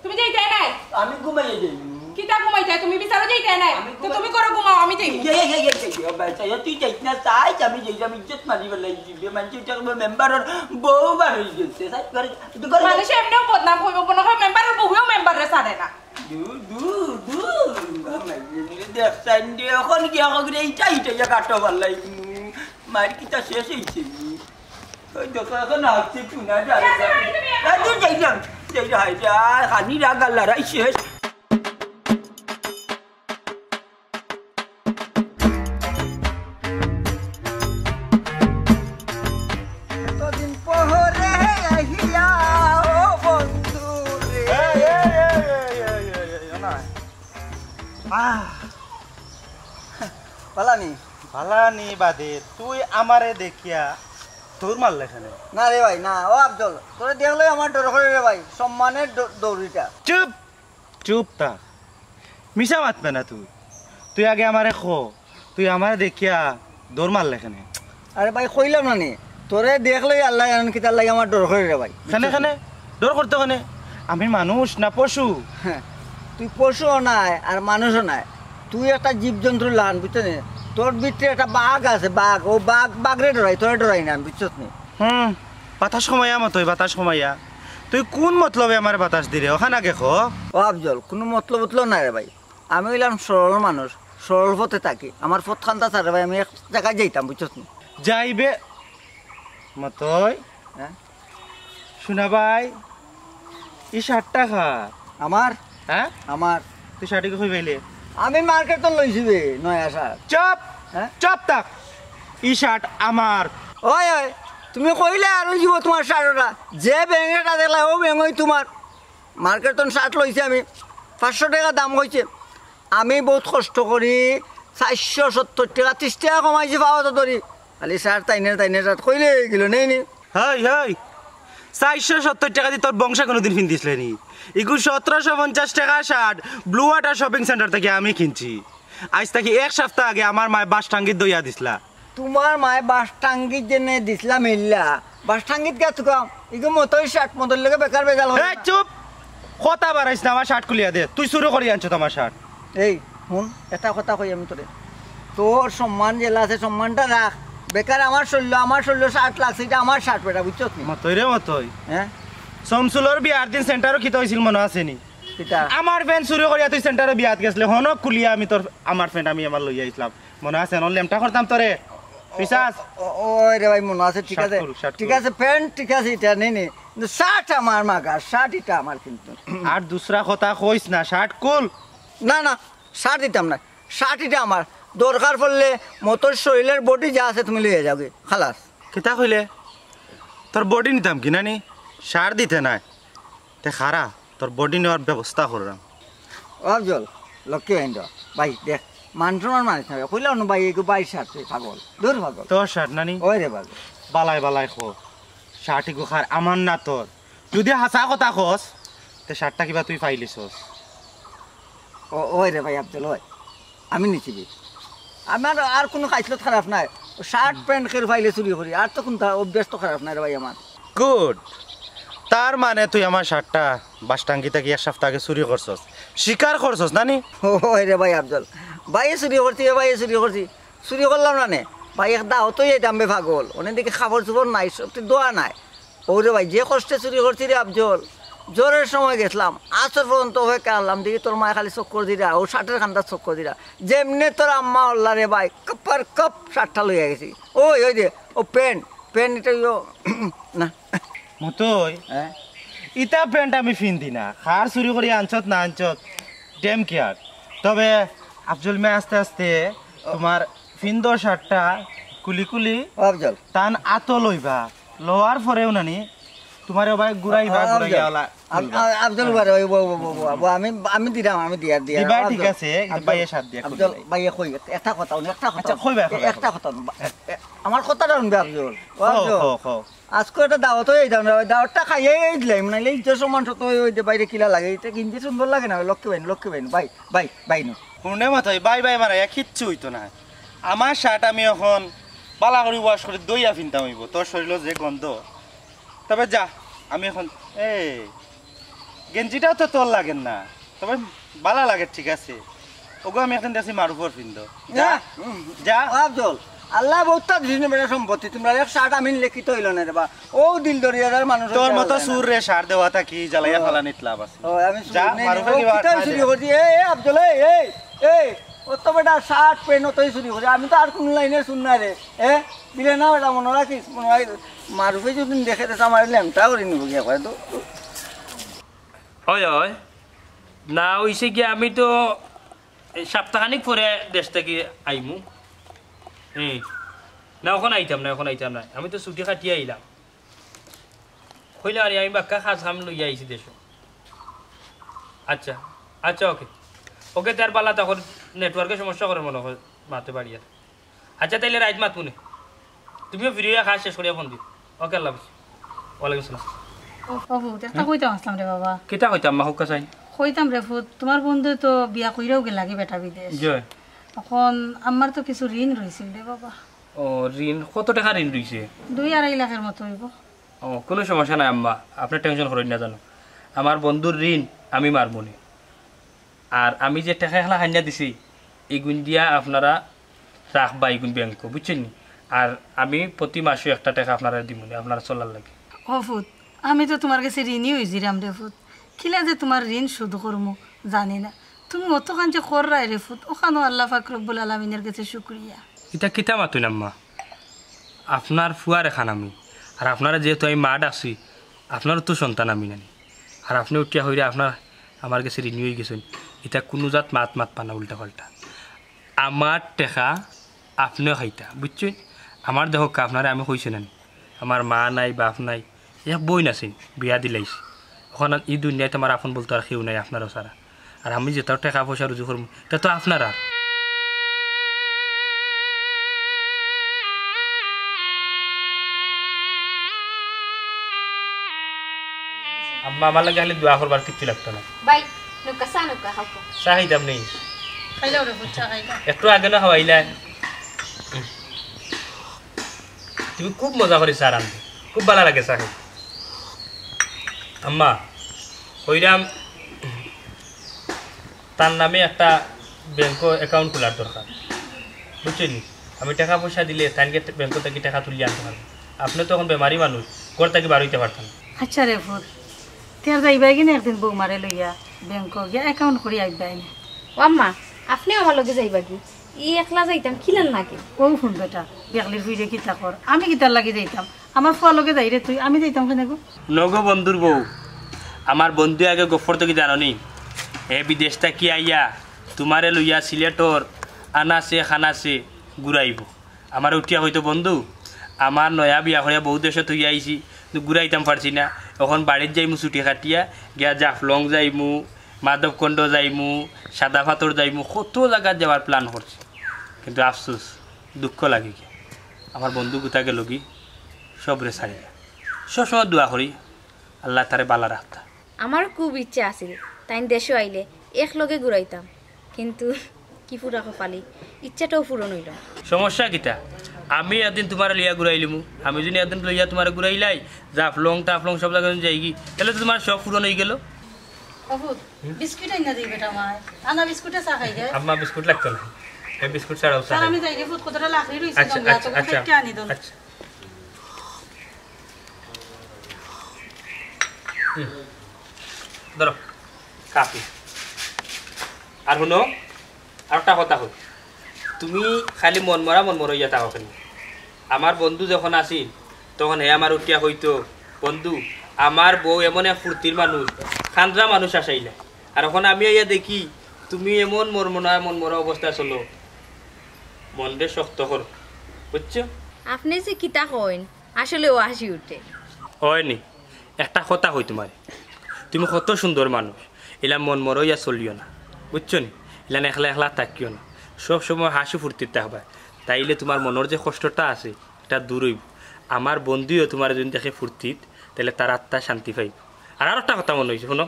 তুমি যাইতে নাই আমি ঘুমাইয়ে যাই কিতা ঘুমাইতে তুমি বিচারো যাইতে নাই তো তুমি করো ঘুমাও আমি যাই তুই যাইস না চাই আমি যাই আমি ইজ্জত মারি বলে দিবে মানুষ মেম্বারের বউ বার হয়ে গেছে মানুষ এমনিও বদনাম হইব কোনো মেম্বারের বহুও মেম্বারে ছাড়ে না এখন কি আমাকে এইটা ইটা কাটো ভাল লাগি মার কিতা শেষ হয়েছে এখন আসছে টুনা যাইলাম খানি রাগাল লড়াই শেষ ভালানি বাদে তুই আমারে দেখিয়া তোর মারলে এখানে না রে ভাই না ও আফজল তোরে দেখলে আমার ডর করে রে ভাই সম্মানের দৌড়িটা চুপ চুপ তা মিশা মাতবে না তুই আগে আমারে খো তুই আমারে দেখিয়া দৌড় মারলে এখানে আরে ভাই কইলাম না নি তোরে দেখলেই আল্লাহ জানেন কি তার লাগে আমার ডর করে রে ভাই খানে ডর করতে ওখানে আমি মানুষ না পশু তুই পশুও নাই আর মানুষও নাই তুই একটা জীবজন্তুর লান বুঝছো নি তোর ভিতরে একটা বাঘ আছে বাঘ ও বাঘরে ডরাই তোরে ডরাই না বুঝছো নি বাতাস সময়া মতোই বাতাস সময়া তুই কোন মতলবে আমার বাতাস দিলে ওখানে আগে খো ও আফজল কোনো মতলব নাই রে ভাই আমি হইলাম সরল মানুষ সরল পথে থাকি আমার পথ খান্তা ছাড়ে ভাই আমি এক জায়গায় যাইতাম বুঝছো নি যাইবে মতই হ্যাঁ শোনা ভাই এই শার্টটা খা আমার হ্যাঁ আমার তুই শার্টকে কই পাইলে আমি মার্কেটত লইছি বে নয়া শার্ট চপ হ্যাঁ চপ তাক এই শার্ট আমার ওই ওই তুমি কইলে আর যাব তোমার শার্টটা যে ব্যাঙেটা দেখলা ও ব্যাঙই তোমার মার্কেটত শার্ট লইছি আমি 500 টাকা দাম হইছে আমি বহুত কষ্ট করি 470 টাকা 30 টাকা কমাইছি পাওয়া তো ধরি খালি শার্ট তাইনে শার্ট কইলে গেল নেই নি হাই 470 টাকা দিয়ে তোর বংশা কোনোদিন কিনতিসলে নি ইগু 1750 টাকা shirt blue water shopping centre থেকে আমি কিনছি আজ থেকে এক সপ্তাহ আগে আমার মায় বাসটাঙ্গিত দইয়া দিছলা তোমার মায় বাসটাঙ্গিত জেনে দিছলা মিল্লা বাসটাঙ্গিত কে তুকাম ইগু মতই শার্ট মতর লগে বেকার বেজাল হয় এই চুপ কথা বাড়াইছ না আমার শার্ট খুলিয়া দে তুই শুরু করি আনছ আমার শার্ট এই শুন এটা কথা কই আমি তোরে তোর সম্মান জেলা আছে সম্মানটা রাখ বেকার আমার শরীর শার্ট লাগছে এটা আমার শার্ট বেটা বুঝছো নি মতই রে মতই হ্যাঁ সমসুলর বিয়ার দিন সেন্টারও খিতা হইছিল মনে আছে নি কিটা আমার ফ্যান শুরু করিয়া তুই সেন্টারে বিয়াত গেছলে হনক খুলিয়া আমি তোর আমার ফ্যান আমি আমার লইয়া আইছিলাম মনে আছে ন লেমটা করতাম তোরে পিসাস ওই রে ভাই মনে আছে ঠিক আছে ঠিক আছে প্যান্ট ঠিক আছে এটা নেই নে কিন্তু শার্ট আমার মাগা শার্ট এটা আমার কিন্তু আর দুসরা কথা কইস না শার্ট কুল না না শার্ট দিতাম না শার্ট এটা আমার দরকার পড়লে মোটর শরীরের বডি যা আছে তুমি লইয়া যাবে খালাস কিতা কইলে তোর বডি নিতাম কি নানি সার দিতে নাই তে খারা তোর বডি নেওয়ার ব্যবস্থা করলাম অফজল লক্ষ্য আইন ভাই দেখ মানুষের মানুষ না কইলাম না ভাই এগো ভাই শার্ট পাগল দূর পাগল তোর শার্ট নানি ওই রে পাগল বালাই খো শার্ট ইগো খার আমার না তোর যদি হাসা কথা কস তে শার্টটা কিবা তুই পাইলিছস ওই রে ভাই আফজল ওই আমি নিচিবি আমার আর কোনো খাইসলত খারাপ নাই শার্ট প্যান্ট খেয়ে ফাইলে চুরি করি আর তো কোনটা অভ্যাস তো খারাপ নাই রে ভাই আমার গুড তার মানে তুই আমার শার্টটা বাসটাঙ্গিতে গিয়ে এক সপ্তাহ আগে চুরি করছস স্বীকার করছস নানি ওই রে ভাই আফজল ভাই চুরি করছি চুরি করলাম না নে ভাই এক দাও তো যেতাম বে পাগল অনেক দিকে খাবার চুবর নাই সবটি দোয়া নাই ও রে ভাই যে কষ্টে চুরি করছি রে আফজল জ্বরের সময় গেছিলাম আসর পর্যন্ত হয়ে কারলাম দেখি তোর মায় খালি চক্কর দিরা ও শার্টের খান্ডা চক্কর দিরা যেমনি তোর আম্মা হল্লা রে ভাই কাপার কাপ শার্টটা লইয়া গেছি ওই দে ও প্যান্ট এটা না মতই হ্যাঁ ইটা প্যান্ট আমি ফিন্দি না খার চুরি করি আনছত না আনছত ডেম কেয়ার তবে আফজল মে আস্তে আস্তে তোমার ফিন্দর শার্টটা কুলি আফজল টান আতো লইবা লোয়ার পরেও নানি তোমার ভাই ঘুরাইবা আফজল আমি দিলাম আমি দিয়া দিবা ঠিক আছে ভাইয়ের সাথ দিয়া আফজল ভাইয়ে কই একটা কথা আচ্ছা কইবা একটা কথা আমার কথাটা শুনবে আফজল আজকে একটা দাওয়াত হয়ে যাও না দাওয়াতটা খাইয়ে দিলাম নাইলে ইজ্জত সম্মান সত ওই যে বাইরে কিলা লাগে এটা কিনতে সুন্দর লাগে না লক্ষ্মী বাইন বাই বাই বাই নো শুনে মাথায় বাই বাই মারা কিচ্ছু হইতো না আমার শার্ট আমি এখন পালা করে ওয়াশ করে দইয়া ফিনতাম হইব তোর শরীর যে গন্ধ তবে যা আমি এখন গেঞ্জিটাও তো তোর লাগেন না তবে বালা লাগে ঠিক আছে ওগো আমি এখন দেখছি মারুফর ফিন্দ যা যা আফজল আল্লাহ বহুতটা দিন বেটা সম্পত্তি তোমরা এক শার্ট আমি লিখিত হইল না রে বা ও দিল দরিয়ার মানুষ তোর মতো সুর রে শার্ট দেওয়াটা কি জ্বালাইয়া ফেলা নিত লাভ আছে আমি যা মারুফর কি বাত চুরি করছি এই আফজল এই ও তো বেটা শার্ট পেন তোই চুরি করে আমি তো আর কোন লাইনে শুন না রে দিলে না বেটা মনে রাখিস মনে রাখিস মারুফে যদি দেখে তো আমার ল্যাংটা করে নিব গিয়া কয় তো হয় হয় না হইছে কি আমি তো সপ্তাহখানিক পরে দেশ থেকে আইমু না এখন আইতাম না আমি তো ছুটি কাটিয়ে আইলাম হইলে আর আমি বাক্কা খাস খাম লইয়া আইছি দেশ আচ্ছা আচ্ছা ওকে তার পালা তখন নেটওয়ার্কের সমস্যা করে মনে হয় মাতে বাড়ি আর আচ্ছা তাইলে রাইত মাত মনে তুমিও ভিডিও খাস শেষ করিয়া ফোন দিও ওকে আল্লাহ হাফেজ ওয়ালাইকুম সালাম একটা কইতাম আসলাম রে বাবা কিতা কইতাম মা হুক্কা চাই কইতাম রে ফুট তোমার বন্ধু তো বিয়া কইরাও গে লাগে বেটা বিদেশ এখন আমার তো কিছু ঋণ রইছিল রে বাবা ও ঋণ কত টাকা ঋণ রইছে 2-2.5 লাখের মতো হইব ও কোনো সমস্যা নাই আম্মা আপনি টেনশন করেন না জানো আমার বন্ধুর ঋণ আমি মারব না আর আমি যে টাকা খেলা হান্যা দিছি এগুন দিয়া আপনারা রাখবা এগুন ব্যাংক বুঝছেন আর আমি প্রতি মাসে একটা টাকা আপনারা দিব না আপনারা চলার লাগে ও ফুট আমি তো তোমার কাছে ঋণই হয়েছিলাম রে ফুট কিলা যে তোমার ঋণ শোধ করবো জানি না তুমি অতখান যে কররাই রে ফুট ওখানেও আল্লাহ পাক রব্বুল আলামিনের কাছে শুকরিয়া এটা কিতা মাতুন আম্মা আপনার ফুয়ার এখান আমি আর আপনারা যেহেতু আমি মা ডাকছি আপনারও তো সন্তান আমি নানি আর আপনি উঠিয়া হইলে আপনার আমার কাছে ঋণ হয়ে গেছেন এটা কোনো জাত মাত পানা উল্টা পাল্টা আমার টেকা আপনিও খাইতা বুঝছেন আমার দেখো আপনারা আমি কইছি নানি আমার মা নাই বাপ নাই এক বই নাছিল বিয়া দিলাইছি ওখানে এই দুনিয়াতে আমার আপন বলতো আর কেউ নাই আপনারও সারা আর আমি যেটাও টাকা পয়সা রুজু করবো এটা তো আপনার আর আম্মা আমার লাগে খালি দোয়া করবার কিচ্ছু লাগতো না বাই নুকা সা নুকা হাকো চাহিদাম নেই খাইলাও রে ফুট চা খাইলা একটু আগে না খাওয়াইলা তুমি খুব মজা করিস আর আনতে খুব ভালো লাগে চা খাই আম্মা ওইরাম তার নামে একটা ব্যাংক অ্যাকাউন্ট খোলার দরকার বুঝছেন আমি টাকা পয়সা দিলে তাইনকে ব্যাংক থেকে টাকা তুলিয়ে আনতে পারবো আপনি তো এখন বেমারি মানুষ ঘর থেকে বার হইতে পারতেন আচ্ছা রে ফুট তের যাইবাই কিনা একদিন বউ মারে লইয়া ব্যাংক গিয়া অ্যাকাউন্ট করি আইবাই না ও আম্মা আপনি আমার লগে যাইবা কি ই একলা যাইতাম কিলান নাকি ও ফোন বেটা দেখলির ফিরে কিতা কর আমি কিতার লাগি যাইতাম আমার ফুয়া লগে যাই রে তুই আমি যাইতাম কেন গো নগো বন্ধুর বউ আমার বন্ধু আগে গফর থেকে জানি এ বিদেশটা কি আইয়া তোমারে লইয়া সিলেটর আনাছে খানাছে ঘুরাইব আমার উঠিয়া হয়তো বন্ধু আমার নয়া বিয়া হইয়া বহু দেশে তুই আইছি ঘুরাইতাম পারছি না এখন বাড়ির যাইমু ছুটি কাটিয়া গিয়া জাফলং যাইমু মাধবকুণ্ড যাইমু সাদা পাথর যাইমু কত জায়গায় যাওয়ার প্ল্যান করছি কিন্তু আফসোস দুঃখ লাগে কি আমার বন্ধু গুতাকে লগি সবরে ছাড়িয়া সবসময় দোয়া করি আল্লাহ তারে বালা রাখতা আমার খুব ইচ্ছা আছিল তাই দেশে আইলে একলগে ঘুরাইতাম কিন্তু কি পুরা কপালি ইচ্ছাটাও পূরণ হইল সমস্যা কিতা আমি একদিন তোমার লিয়া ঘুরাইলিমু আমি যদি একদিন লইয়া তোমার ঘুরাইলাই জাফলং টাফলং সব জায়গায় যাইগি তাহলে তো তোমার সব পূরণ হয়ে গেল বিস্কুট আইনা দিই বেটা মাই আনা বিস্কুটে চা খাই গে আম্মা বিস্কুট লাগতো না এই বিস্কুট ছাড়াও চা আমি যাই রে ফুট কতটা লাখরি রইছে আচ্ছা তোমরা তো আচ্ছা কেটে আনি দন আচ্ছা ধরো কাপি আর শুনো আর একটা কথা হল তুমি খালি মন মরা ইয়া থাকো খালি আমার বন্ধু যখন আসিল তখন হে আমার উঠিয়া হইতো বন্ধু আমার বউ এমন এক ফুর্তির মানুষ খান্দ্রা মানুষ আসাইলে আর এখন আমি ইয়া দেখি তুমি এমন মনমরা অবস্থা চলো মনরে শক্ত কর বুঝছো আপনি যে কিতা কইন আসলে ও হাসি উঠে হয়নি একটা কথা হই তোমার তুমি কত সুন্দর মানুষ এলা মন মরইয়া চলিও না বুঝছো নি এলা একলা একলা থাকিও না সব সময় হাসি ফুর্তিতে থাকবা তাইলে তোমার মনের যে কষ্টটা আছে এটা দূর হইব আমার বন্ধুও তোমার যদি দেখে ফুর্তিত তাহলে তার আত্মা শান্তি পাইব আর একটা কথা মনে হয়েছে শুনো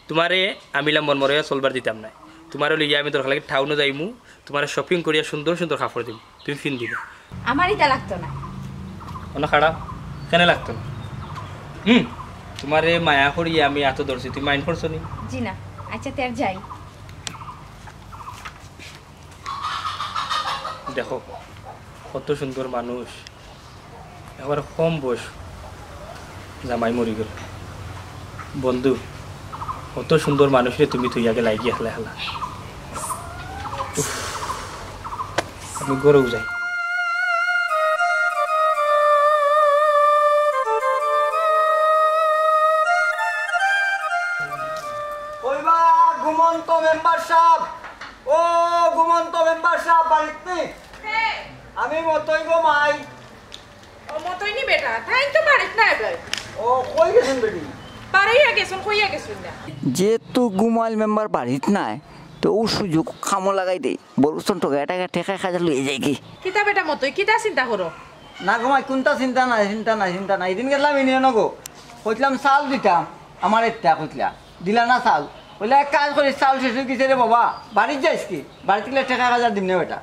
তোমারে আমিলা মন মরে চলবার দিতাম না তোমার লইয়া আমি দরকার লাগে টাউনে যাইমু তোমার শপিং করিয়া সুন্দর সুন্দর কাপড় দিম তুমি ফিন দিবে আমার এটা লাগতো না কোনো খারাপ কেন লাগতো না তোমারে মায়া করিয়া আমি এত ধরছি তুমি মাইন্ড করছো নি জি না আচ্ছা তের যাই দেখো কত সুন্দর মানুষ একবার কম বয়স জামাই মরি গেল বন্ধু কত সুন্দর মানুষরে তুমি তুই আগে লাগিয়ে হেলা হেলা আমি গড়েও যাই ঘুমন্ত মেম্বার সাহেব ও ঘুমন্ত মেম্বার সাহেব বাড়িতে আমি মতই গো মাই ও মতই নি বেটা তাই তো বাড়িত না এবার ও কই গেছেন বেটি পারাইয়া গেছুন কইয়া গেছুন না যেহেতু গুমাইল মেম্বার বাড়িত নাই তো ও সুযোগ খামো লাগাই দেই বলুন তো টাকা ঠেকা খাজা লইয়ে যাই কি কিতা বেটা মতই কিতা চিন্তা করো না ঘুমাই কোনটা চিন্তা নাই এদিন গেলাম ইনিয়ে নগো কইলাম চাল দিতাম আমার একটা কইলা দিলা না চাল বলে এক কাজ করি চাল শেষ হয়ে গেছে রে বাবা বাড়ির যাইস কি বাড়িতে গেলে ঠেকা খাজা দিম না বেটা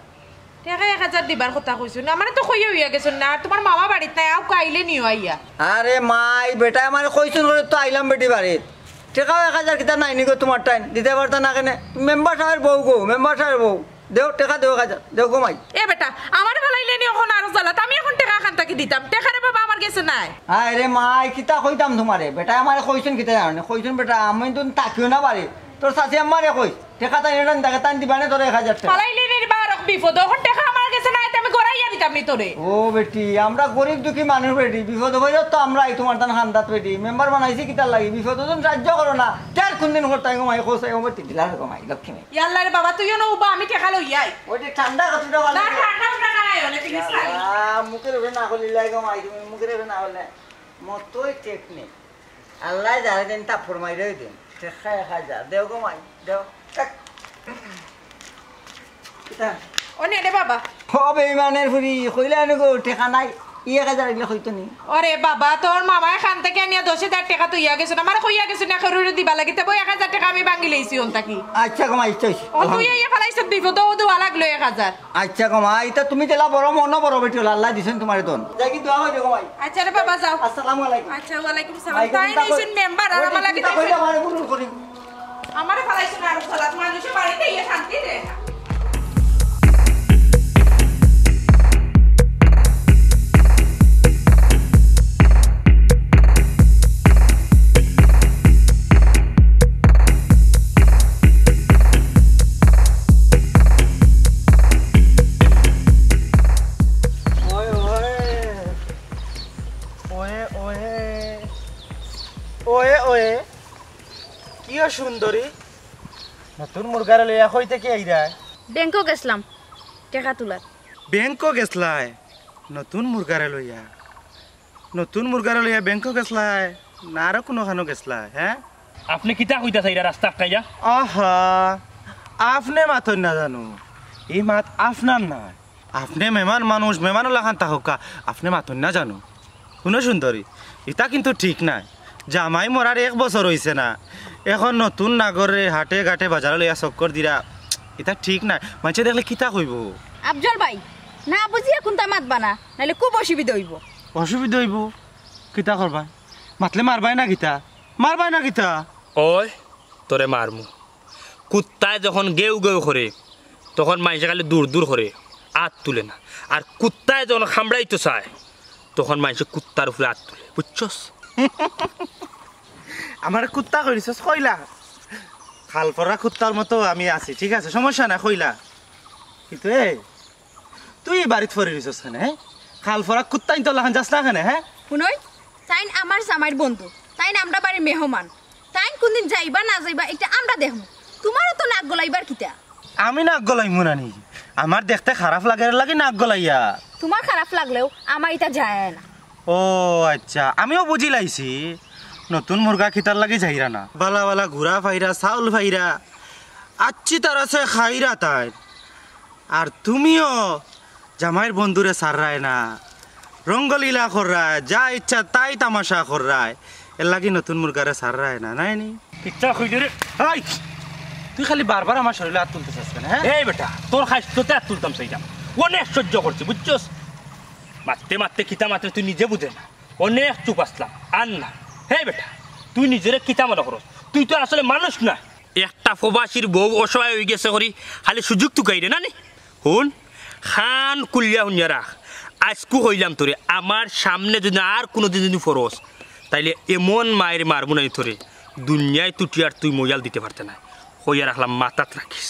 টাকা 1000 দিবার কথা কইছুন না মানে তো কইয়া হইয়া গেছুন না আর তোমার মামা বাড়িত নাই আও কাইলে নিও আইয়া আরে মাই বেটা আমার কইছুন করে তো আইলাম বেটি বাড়িত টেকাও 1000 কিতা নাই নিগো তোমার টাইম দিতে পারতা না কেন মেম্বার সাহেবের বউ গো মেম্বার সাহেবের বউ দেও টেকা দেও 1000 দেও গো মাই এ বেটা আমার ভালাইলে নি এখন আর জ্বালাত আমি এখন টাকা খান তাকে দিতাম টাকারে বাবা আমার কাছে নাই আরে মাই কিতা কইতাম তোমারে বেটা আমারে কইছুন কিতা জানো কইছুন বেটা আমি তো তাকিও না বাড়ি তোর সাথে আমারে কই টাকা তাই নেন টাকা তাই দিবানে তোর 1000 টাকা ভালাইলে নি বারক বিপদ এখন টাকা আমার কাছে নাই আমি গড়াইয়া দিতাম নি তোরে ও বেটি আমরা গরিব দুঃখী মানুষ বেটি বিপদ হইল তো আমরাই তোমার তান হান্দাত বেটি মেম্বার বানাইছি কিতা লাগি বিপদ তুমি সাহায্য করো না তার কোনদিন করতে গমাই কোসাই ও বেটি দিলা গমাই লক্ষ্মী ইয়াল্লা রে বাবা তুইও না উবা আমি টাকা লইয়াই ওইটি ঠান্ডা কতটা ভালো না ঠান্ডা টাকা নাই অনেক জিনিস নাই মুখের উপরে না হলি লাই গমাই তুমি মুখের উপরে না হলে মতই টেকনিক আল্লাহ যারে দেন তা ফরমাই রই দেন টেকা 1000 দেও গমাই দেও কিতা ওনে রে বাবা হবে ইমানের ফুরি কইলা নগো টেকা নাই 1000 এগুলো হইতো নি ওরে বাবা তোর মামা খান থেকে নিয়া 10000 টাকা তুই ইয়া গেছ আমার কইয়া গেছ না খরুরে দিবা লাগি তবে 1000 টাকা আমি ভাঙি লইছি ওন তাকি আচ্ছা গমাই চাইছি ও তুই ইয়া ফলাইছ বিপদ ও দোয়া লাগলো 1000 আচ্ছা গমাই এটা তুমি তেলা বড় মন বড় বেটি আল্লাহ দিছেন তোমারে দন যাই কি দোয়া হইলো গমাই আচ্ছা রে বাবা যাও আসসালামু আলাইকুম আচ্ছা ওয়ালাইকুম সালাম তাই নিছেন মেম্বার আর আমার লাগি কইলা মারে বুলুল করি আমারে ফলাইছ না আর সালাত মানুষে বাড়িতে ইয়া শান্তি দে সুন্দরী নতুন মুরগার লইয়া কই থেকে আইরা ব্যাংকক গেছলাম টাকা তোলার ব্যাংকক গেছলাই নতুন মুরগার লইয়া ব্যাংকক গেছলাই না আর কোনো খানো গেছলাই হ্যাঁ আপনি কিতা কইতাছ এরা রাস্তা কাইয়া আহা আপনি মাথন না জানো এই মাত আপনার না আপনি মেহমান মানুষ মেহমান লাগান তাহকা আপনি মাথন না জানো শুনো সুন্দরী এটা কিন্তু ঠিক নাই জামাই মরার 1 বছর হইছে না এখন নতুন নাগরে হাটে ঘাটে বাজারে লইয়া চক্কর দিরা এটা ঠিক নাই মানুষে দেখলে কিতা কইব আফজল ভাই না বুঝিয়া কোনটা মাতবা না নাইলে খুব অসুবিধা হইব কিতা করবা মাতলে মারবাই না কিতা ওই তোরে মারমু কুত্তায় যখন গেউ গেউ করে তখন মানুষে খালি দূর দূর করে আত তুলে না আর কুত্তায় যখন খামড়াইতে চায় তখন মানুষে কুত্তার উপরে আত তুলে বুঝছস আমার কুত্তা কইছস কইলা খালপরা কুত্তার মতো আমি আছি ঠিক আছে সমস্যা না কইলা কিন্তু তুই বাড়িতে ফরে দিছস কেন খালপরা কুত্তাই তো লাগান যাস না কেন হ্যাঁ শুনই তাইন আমার জামাইর বন্ধু তাইন আমরা বাড়ির মেহমান তাইন কোনদিন যাইবা না যাইবা এটা আমরা দেখমু তোমারও তো নাক গলাইবার কিতা আমি নাক গলাইমু নানি আমার দেখতে খারাপ লাগে নাক গলাইয়া তোমার খারাপ লাগলেও আমার এটা যায় না ও আচ্ছা আমিও বুঝি লাইছি নতুন মুরগা খিতার লাগে যাইরা না বালা বালা ঘুরা ফাইরা চাউল ফাইরা আচ্ছি তার আছে খাইরা তাই আর তুমিও জামাইয়ের বন্ধুরে সাররায় না রঙ্গলীলা কর রায় যা ইচ্ছা তাই তামাশা কর রায় এর লাগি নতুন মুরগারে সার রায় না নাই নি ইচ্ছা কইলে রে হাই তুই খালি বারবার আমার শরীরে হাত তুলতে চাস কেন হ্যাঁ এই বেটা তোর খাইতে আর তুলতাম সেইটা অনেক সহ্য করছি বুঝছস মারতে মারতে কিতা মাত্র তুই নিজে বুঝে না অনেক চুপ আসলাম আর না হে বেটা তুই নিজেরে কিতা মনে করস তুই তো আসলে মানুষ না একটা প্রবাসীর বউ অসহায় হয়ে গেছে করি খালি সুযোগ তুকাই রে না নি শুন খান কুলিয়া শুনিয়া রাখ আজকু হইলাম তোরে আমার সামনে যদি আর কোনোদিন যদি ফরস তাইলে এমন মায়ের মারবো না তোরে দুনিয়ায় তুটি আর তুই মজাল দিতে পারতে না হইয়া রাখলাম মাথাত রাখিস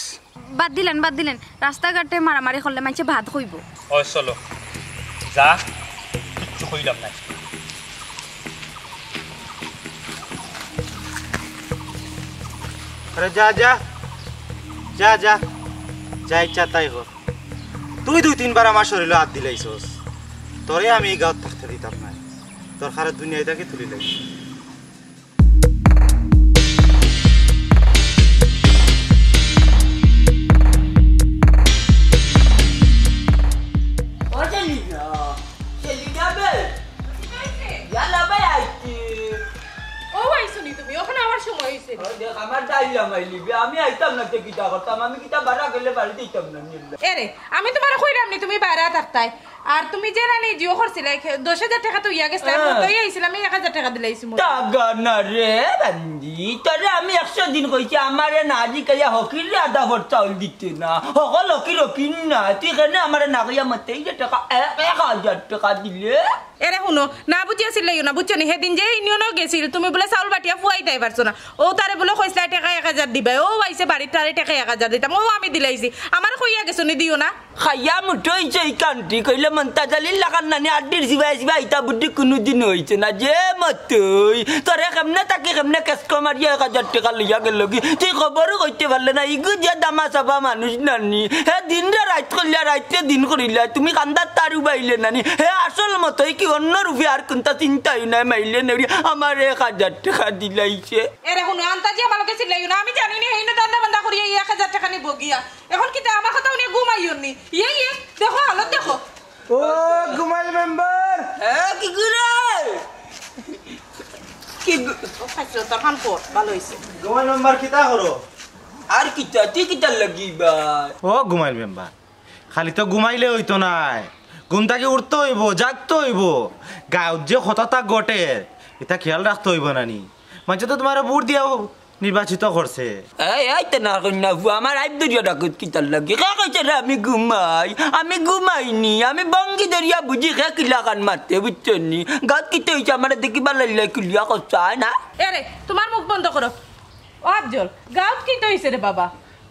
বাদ দিলেন রাস্তাঘাটে মারামারি করলে মানুষে ভাত হইব ও চলো যা কিচ্ছু কইলাম না আরে যা যা যা যা যা ইচ্ছা তাই কর তুই 2-3 বার আমার শরীরে হাত দিলাইছস তোরে আমি এই গাঁত থাকতে দিতাম না তোর খারাপ দুনিয়ায় তাকে তুলি লাগি আমি আইতাম না কিতা করতাম আমি কিতা বাড়া গেলে বাড়িতে দিতাম না এরে আমি তোমার কইরাম নি তুমি বাইরে থাকতাই আর তুমি যে রানি জিও করছিলে 10,000 টাকা তো ইয়া গেছে আমি তো আইছিলাম আমি 1000 টাকা দিলাইছি মো টাকা না রে বান্দি তোরে আমি 100 দিন কইছি আমারে না আজি কইয়া হকির আদা ভর চাউল দিতে না হকল হকির না তুই কেন আমারে না কইয়া মতে এই টাকা 1000 টাকা দিলে এরে শুনো না বুঝিয়াছিল না বুঝছো নি সেদিন যে ইউনিয়নও গেছিল তুমি বলে চাউল বাটিয়া ফুয়াই তাই পারছো না ও তারে বলে কইছলা টাকা 1000 দিবা ও আইছে বাড়ির তারে টাকা 1000 দিতাম ও আমি দিলাইছি আমার কইয়া গেছো নি দিও না খাইয়া মুঠোই সেই কান্ট্রি কইলে মন্তা জালিল লাগান নানি আড্ডির জিবা ইতা বুদ্ধি কোনোদিন হইছে না যে মতই তোরে কেমনে তাকে কেমনে কেসকো মারিয়া 1000 টাকা লইয়া গেল কি তুই খবরও কইতে পারলে না ইগু যে দামা চাবা মানুষ নানি হে দিন রাত কইলা রাইতে দিন করিলা তুমি কান্দার তারু বাইলে নানি হে আসল মতই কি অন্য রূপে আর কোনটা চিন্তাই নাই মাইলে নেড়ি আমার 1000 টাকা দিলাইছে এরে শুনো আন্তাজি আমার কাছে লাইও না আমি জানি না হেইনা দান্দা বান্দা করিয়া 1000 টাকা নিব গিয়া এখন কি আমার কথা উনি ঘুমাইও নি ইয়ে দেখো হালত দেখো ও গুমাইল মেম্বার কি করে কি খাইছো তখন পর ভালো হইছে গুমাইল মেম্বার কিতা করো আর কিতা তুই কিতা লাগিবা ও গুমাইল মেম্বার খালি তো ঘুমাইলে হইতো নাই ঘুমটাকে উঠতে হইব জাগতে হইব গাঁত যে হঠাৎ ঘটে এটা খেয়াল রাখতে হইব নানি মানে তো তোমার ভোট দিয়াও নির্বাচিত করছে এই তো না কন্যা আমার আইব দরিয়া ডাকত কিতার লাগে কে কইছে রে আমি ঘুমাইনি আমি বঙ্গি দরিয়া বুঝি খে কিলা কান মারতে বুঝছনি গাত কিতে হইছে আমার দেখিবা লাইলা কিলিয়া কচ্ছা না এরে তোমার মুখ বন্ধ করো ও আফজল গাঁত কি তো হইছে রে বাবা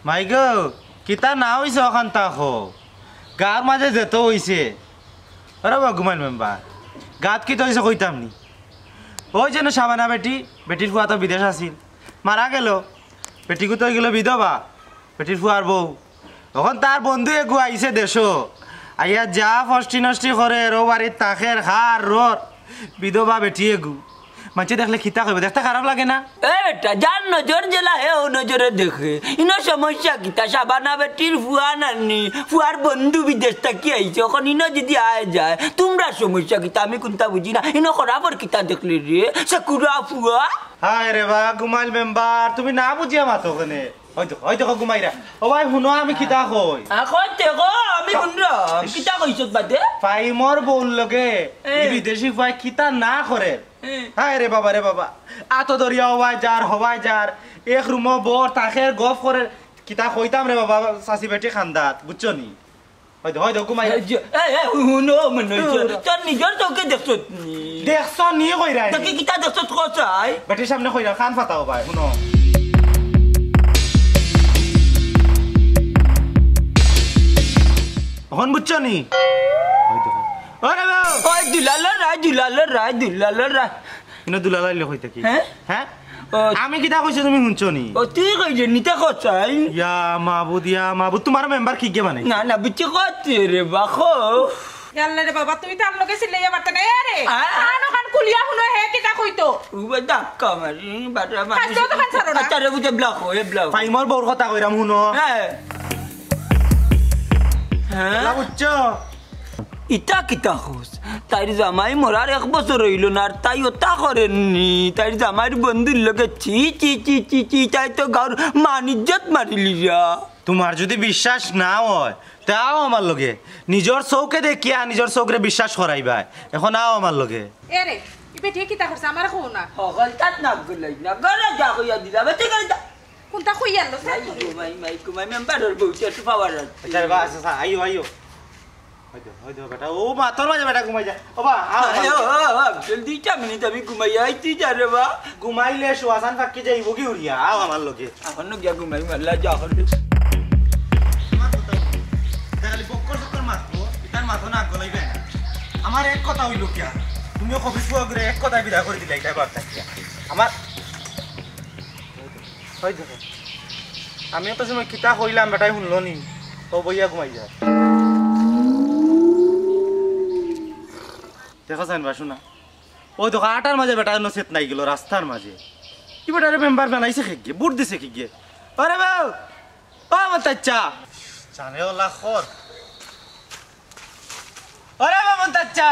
মাই গো কিতা না হইছে ওখান তাকো গাঁর মাঝে যেত হইছে আরে বা গুমাইল মেম্বার গাঁত কি তো হইছে কইতাম নি ওই যেন সাবানা বেটির ফুয়া তো বিদেশ আছিল মারা গেল বেটিকু তো গেল বিধবা বেটির ফুয়ার বউ তখন তার বন্ধু এগু আইছে দেশো আইয়া যা ফষ্টি নষ্টি করে রো বাড়ির তাকের হার রোর বিধবা বেটি এগু মাঝে দেখলে খিতা কইব দেখতে খারাপ লাগে না এটা যার নজর জেলা হে ও নজরে দেখে ইনো সমস্যা কিতা সাবানা বেটির ফুয়া নানি ফুয়ার বন্ধু বিদেশ থাকি আইছে এখন ইনো যদি আয় যায় তোমরা সমস্যা কিতা আমি কোনটা বুঝি না ইনো খরাবর কিতা দেখলি রে সাকুরা ফুয়া হায় রে বা গুমাইল মেম্বার তুমি না বুঝিয়া মাতো কেনে হয়তো ঘুমাইরা ও ভাই শুনো আমি খিতা কই আমি শুনলাম কিতা কইছত বাদে ফাইমর বউল লগে বিদেশি ফাই খিতা না করে হায় রে বাবা আতো দরিয়া হবাই যার এক রুম বর তাখের গফ করে কিতা কইতাম রে বাবা সাসি বেটি খান্দাত বুঝছো নি হয়তো ঘুমাই শুনো মনে তোর নিজের চোখে দেখছ নি কইরা তোকে কিতা দেখছ কচাই বেটির সামনে কইরা খান ফাতাও ভাই শুনো হন বুঝছো নি দুলালের রায় ইনো দুলালাই লোক হইতে কি হ্যাঁ আমি কিতা কইছো তুমি শুনছো নি ও তুই কইছে নিতে কচাই ইয়া মাবুদ তোমার মেম্বার কি কে মানে না বুঝছি কত রে বাখো ইয়াল্লা রে বাবা তুই তো আমলো গেছিল ইয়া বারতে না রে কান কুলিয়া হুনো হে কিতা কইতো উবা ডাক্কা মারি বাটা মারি কাজ তো কান ছাড়ো না আচ্ছা রে বুঝে ব্লক হয়ে ব্লক ফাইমর বউর কথা কইরাম হুনো হ্যাঁ বুঝছো ইটা কিতা খোঁজ তাইর জামাই মরার 1 বছর হইল না আর তাই ওটা করেননি তাইর জামাইর বন্ধুর লোকে চি চি চি চি চি তাই তো গাঁর মানিজ্জত মারিলি যা তোমার যদি বিশ্বাস না হয় তাও আমার লগে নিজের চৌকে দেখিয়া নিজের চৌকরে বিশ্বাস করাইবা এখন আও আমার লগে এরে ইবে ঠিক কিতা করছ আমার কো না হগল তাত না গলাই না গলা যা কইয়া দিলা বেতে গলা কোনটা কইয়ালো আই কুমাই মেম্বারের বউটা একটু পাওয়ার আচ্ছা বা আচ্ছা আইও আইও হয়তো বেটা ও মা তোর মাঝে বেটা ঘুমাই যা ও বা জলদি 2 মিনিট আমি ঘুমাই আইছি যা রে বা ঘুমাইলে শুয়াসান ফাঁকি যাইব কি উড়িয়া আও আমার লগে এখন গিয়া ঘুমাই মারলা যা করে খালি বক্কর বক্কর মারবো ইতার মাথা না গলাইবে না আমার এক কথা হইল কিয়া তুমিও কবি শুয়া করে এক কথা বিদা করে দিলা এটা বার্তা কিয়া আমার হয়তো আমি তো সময় কিতা কইলাম বেটাই শুনলো নি ও বইয়া ঘুমাই যা দেখো জানবা শোনা ওই তো 8টার মাঝে বেটা নসেত নাই গেল রাস্তার মাঝে কি বেটারে মেম্বার বানাইছে খেগে বুট দিছে কি গিয়ে আরে বাউ ও মন্তাচ্চা জানে ওলা খর আরে বাবা মন্তাচ্চা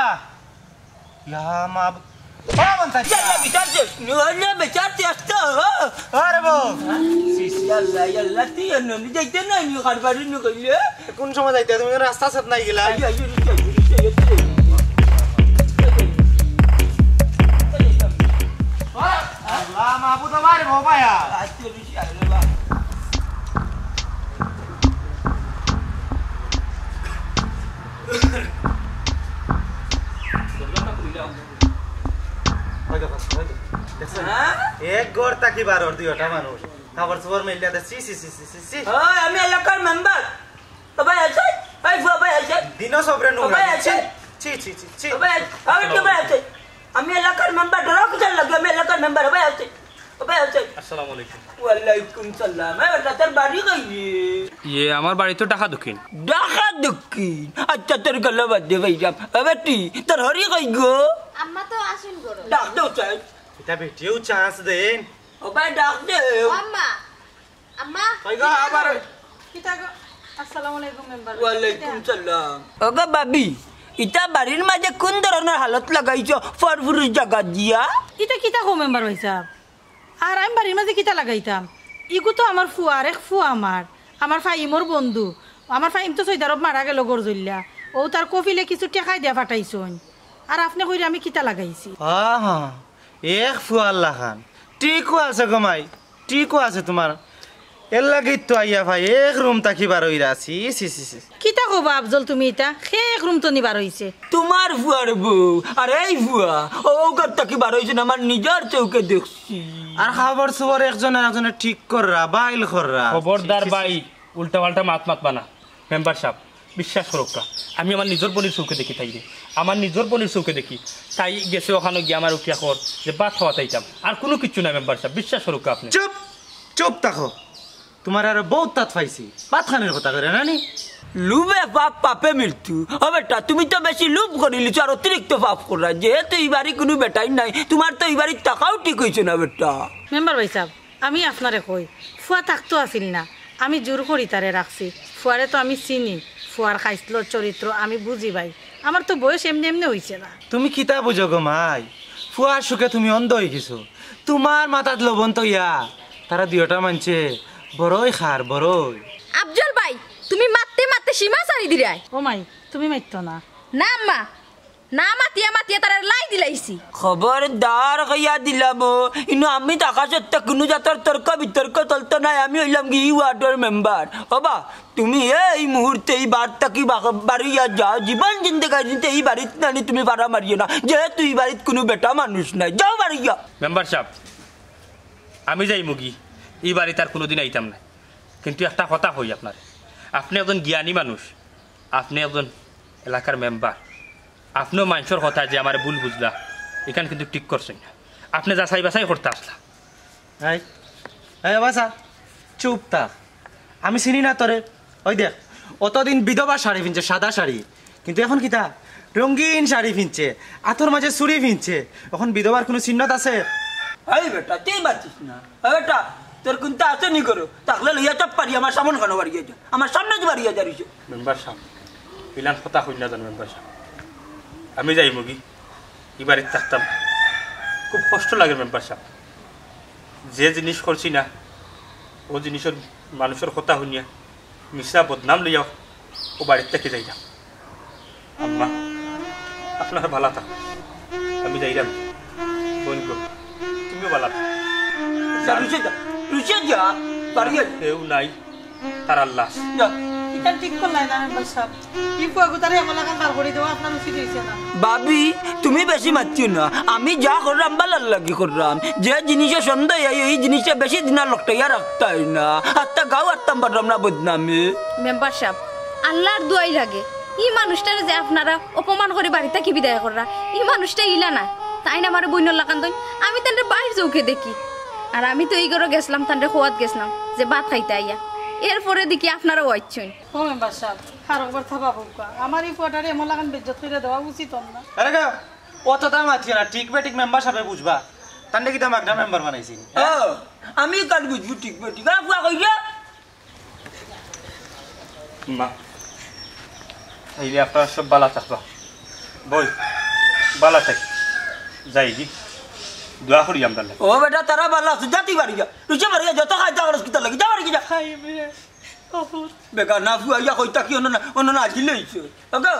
ইয়া মা ও মন্তাচ্চা নুলে বেচারতে আসতো আরে বাউ ইয়াল্লা ইয়াল্লা তিয়নো নি যাইতে না নি খারবারি নি কইলে কোন সময় যাইতে তুমি রাস্তা সাথ নাই গেলা আল্লাহ মাহবুব আমার বাবায়া আচ্ছা রিশি আরে বা এক গড় তাকি বারোর 2টা মানুষ খাবার সবার মিলিয়া দে সি সি সি সি সি ওই আমি এলাকার মেম্বার বাবা আছে ভাই বাবা আছে দিনো সবরে নোংরা আছে ছি ছি ছি ছি বাবা আমি কি বাবা আছে আমি এলাকার মেম্বার ডরাক চল লাগে আমি এলাকার মেম্বার বাবা আছে বাবা আছে আসসালামু আলাইকুম ওয়ালাইকুম সালাম এ বেটা তোর বাড়ি কই ইয়ে আমার বাড়ি তো ঢাকা দক্ষিণ ঢাকা দক্ষিণ আচ্ছা তোর গলা বাদ দে ভাই যাব বেটি তোর হরি কই গো আম্মা তো আসুন গো ডাক দাও চাই এটা বেটিও চান্স দেন ও ভাই ডাক দে আম্মা আম্মা কই গো আবার কিতা গো আসসালামু আলাইকুম মেম্বার ওয়ালাইকুম সালাম ওগো বাবি ইটা বাড়ির মাঝে কোন ধরনের হালত লাগাইছো ফরফুরুষ জায়গা দিয়া ইটা কিতা কো মেম্বার হইছা আর আমি বাড়ির মাঝে কিতা লাগাইতাম ইগু তো আমার ফুয়া আর এক ফুয়া আমার ফাইমর বন্ধু আমার ফাইম তো সৈদারব মারা গেল গরজল্লা ও তার কফিলে কিছু টেকাই দিয়া ফাটাইছন আর আপনি কইরে আমি কিতা লাগাইছি আহা এক ফুয়াল্লা খান টিকো আছে গমাই টিকো আছে তোমার এর লাগি তো আইয়া ভাই এক রুম তাকি বার হইরা সি সি সি সি কিতা কবা আফজল তুমি এটা শেষ রুম তো নিবার হইছে তোমার ফুয়ার বউ আর এই ফুয়া ও গত্তা কি বার হইছে আমার নিজের চৌকে দেখছি আর খাবার সবার একজনে ঠিক কররা বাইল কররা খবরদার ভাই উল্টা পাল্টা মাত বানা মেম্বার সাহেব বিশ্বাস করুকা আমি আমার নিজের বলির চৌকে দেখি তাই আমার নিজের বলির চৌকে দেখি তাই গেছে ওখানে গিয়ে আমার উঠিয়া কর যে ভাত খাওয়াতাইতাম আর কোনো কিছু না মেম্বার সাহেব বিশ্বাস করুকা আপনি চুপ চুপ থাকো তোমার আর বহুত তাত পাইছি পাত খানের কথা করে নানি লুবে পাপ পাপে মৃত্যু ও বেটা তুমি তো বেশি লুপ করিলিছ আর অতিরিক্ত পাপ করা যেহেতু এই বাড়ি কোনো বেটাই নাই তোমার তো এই বাড়ির টাকাও ঠিক হয়েছে না বেটা মেম্বার ভাই সাহেব আমি আপনারে কই ফুয়া থাকতো আসিল না আমি জোর করি তারে রাখছি ফুয়ারে তো আমি চিনি ফুয়ার খাইছিল চরিত্র আমি বুঝি ভাই আমার তো বয়স এমনি এমনি হয়েছে না তুমি কিতা বুঝো গো মাই ফুয়ার সুখে তুমি অন্ধ হয়ে গেছো তোমার মাথাত লবণ তো ইয়া তারা 2টা মানছে বড়ই খার বড়ই আফজল ভাই তুমি মারতে মারতে সীমা সারি দিরাই ও মাই তুমি মাইতো না না আম্মা না মাতিয়া মাতিয়া তার লাই দিলাইছি খবরদার কইয়া দিলাম ইনো আমি টাকা সত্য কোনো জাতার তর্ক বিতর্ক চলতো নাই আমি হইলাম কি ওয়ার্ডের মেম্বার বাবা তুমি এই মুহূর্তে এই বার্তা কি বাড়িয়া যাও জীবন জিন্দেগাই দিতে এই বাড়িত নানি তুমি ভাড়া মারিও না যেহেতু এই বাড়িত কোনো বেটা মানুষ নাই যাও বাড়িয়া মেম্বার সাহেব আমি যাই মুগি এই বাড়িতে আর কোনোদিন আইতাম না কিন্তু একটা কথা হই আপনার আপনি একজন জ্ঞানী মানুষ আপনি একজন এলাকার মেম্বার আপনিও মানুষের কথা যে আমার ভুল বুঝলা এখানে কিন্তু ঠিক করছেন না আপনি যাচাই বাছাই করতে আসলা এই বাসা চুপ থাক আমি চিনি না তোরে ওই দেখ অতদিন বিধবা শাড়ি পিনছে সাদা শাড়ি কিন্তু এখন কিতা রঙিন শাড়ি পিনছে আতর মাঝে চুড়ি পিনছে এখন বিধবার কোনো চিহ্নত আছে এই বেটা তুই বাঁচিস না বেটা তোর কোনটা আছে নি করো তাহলে লইয়া চাপ পারি আমার সামনে কেন বাড়িয়ে যা আমার সামনে যে বাড়িয়ে যারিস মেম্বার সাহেব বিলান কথা হই না জান মেম্বার সাহেব আমি যাই মুগি এবারে থাকতাম খুব কষ্ট লাগে মেম্বার সাহেব যে জিনিস করছি না ও জিনিসের মানুষের কথা শুনিয়া মিশা বদনাম লইয়াও ও বাড়ির থেকে যাই না আম্মা আপনার ভালো থাক আমি যাইলাম বোন গো তুমিও ভালো থাক কেউ নাই তার আল্লাহ এটা ঠিক করলাই না মেম্বার সাহেব কি ফুয়াগুতারে এমন লাগান বার করে দেওয়া আপনার উচিত হয়েছে না ভাবি তুমি বেশি মারছো না আমি যা করলাম ভালো লাগি করলাম যে জিনিসের সন্দেহ এই জিনিসটা বেশি দিন লকটাইয়া রাখতাই না আত্মা গাও আত্মাম পারলাম না বদনামে মেম্বার সাহেব আল্লাহর দোয়াই লাগে এই মানুষটারে যে আপনারা অপমান করে বাড়িতে কি বিদায় কররা এই মানুষটা ইলা না তাই না আমার বইনর লাগান দই আমি তান্ডে বাইর চৌকে দেখি আর আমি তো এই ঘরে গেছিলাম তান্ডে খোয়াত গেছিলাম যে ভাত খাইতে আইয়া এরপরে দেখি আপনারা ওয়াইছেন ও মেম্বার সাহেব খারাপ কথা বাবু আমার এই ফুয়াটারে এমন লাগান বেজ্জত করে দেওয়া উচিত না আরে গা অত দাম আছে না ঠিক বেটিক মেম্বার সাহেব বুঝবা তান্ডে কি দাম একটা মেম্বার বানাইছি আমি কাল বুঝবো ঠিক বেটিক ফুয়া কইয়া মা এইলে আপনার সব বালা থাকবা বই বালা থাক যাই কি দোয়া করি আমরা ও বেটা তারা ভালো আছে জাতি বাড়ি যা রুচে বাড়ি যত খাইতে খরচ কিতা লাগি যা বাড়ি যা বেকার না ফুয়াইয়া কইতা কি অন্য না আজিলে হইছে ওকে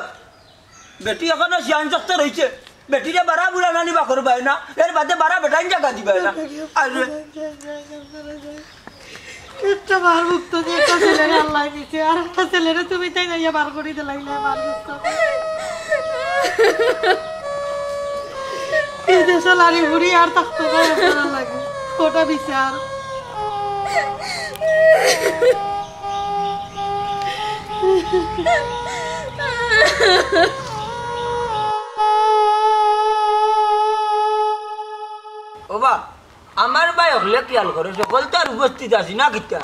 বেটি এখনো সিয়ান শক্ত রইছে বেটিরে বাড়া বুড়া নানি বা করবাই না এর বাদে বাড়া বেটাই জায়গা দিবাই না আরে একটা বার মুক্ত দিয়ে একটা ছেলেরে আল্লাহ দিছে আর একটা ছেলেরে তুমি তাই না বার করে দিলাইলে বার মুক্ত এই দেশে লারি বুড়ি আর থাকতো না লাগে ওটা বিচার ওবা আমার ভাই হলে খেয়াল করে সকল তো আর উপস্থিত আছি না কিতা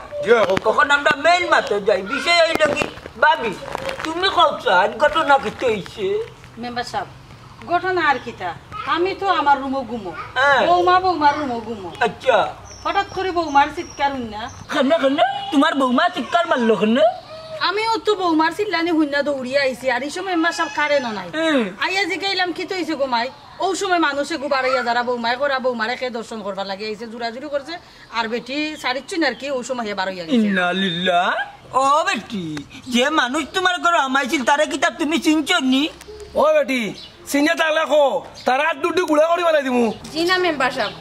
তখন আমরা মেইন মাত্র যাই বিষয় হইল কি ভাবি তুমি কওছা ঘটনা কিতে হইছে মেম্বার সাহেব ঘটনা আর কিতা আমি তো আমার রুমো ঘুমো বৌমার রুমো ঘুমো আচ্ছা হঠাৎ করে বৌমার চিৎকার না কেন তোমার বৌমা চিৎকার মারলো কেন আমিও তো বৌমার চিল্লানি হুন্না দৌড়িয়ে আইছি আর এই সময় মেম্বার সাহেব কারে নাই আইয়া জিগাইলাম কি তো হইছে গোমাই ও সময় মানুষে গুবাড়াইয়া যারা বৌমায় করা বৌমারে খেয়ে দর্শন করবার লাগে আইছে জোরাজুরি করছে আর বেটি সারিচ্ছুন আর কি ও সময় হে বারো ইন্নালিল্লাহ ও বেটি যে মানুষ তোমার ঘরে আমাইছিল তারে কি তা তুমি চিনছো নি ও বেটি চিনে তাহলে কো তারা দুটি গুড়া করে বেলাই দিমু জি না মেম্বার সাহেব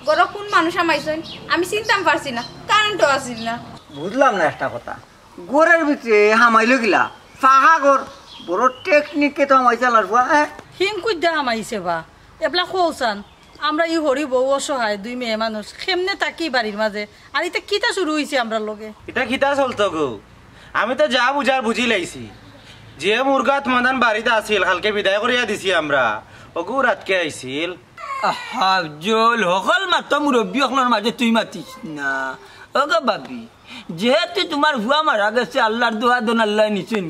ঘরে কোন মানুষ আমাইছেন আমি চিনতাম পারছি না কারেন্টও আসিল না বুঝলাম না একটা কথা গোরের ভিতরে হামাইলো গিলা ফাঁকা গোর বড় টেকনিকে তো হামাই চালার হিং কুদ্দা হামাইছে বা এবলা খোসান আমরা ই হরি বউ অসহায় দুই মেয়ে মানুষ কেমনে তাকি বাড়ির মাঝে আর এটা কিতা শুরু হইছে আমরা লগে এটা কিতা চলতো গো আমি তো যা বুঝার বুঝি লাইছি যে মুরগাত মাদান বাড়িতে আসিল কালকে বিদায় করিয়া দিছি আমরা ওগু রাতকে আইছিল আফজল সকল মাত্র মুরব্বী সকলের মাঝে তুই মাতিস না ওগো বাবি যেহেতু তোমার ভুয়া মারা গেছে আল্লাহর দোয়া দোন আল্লাহ নিছেন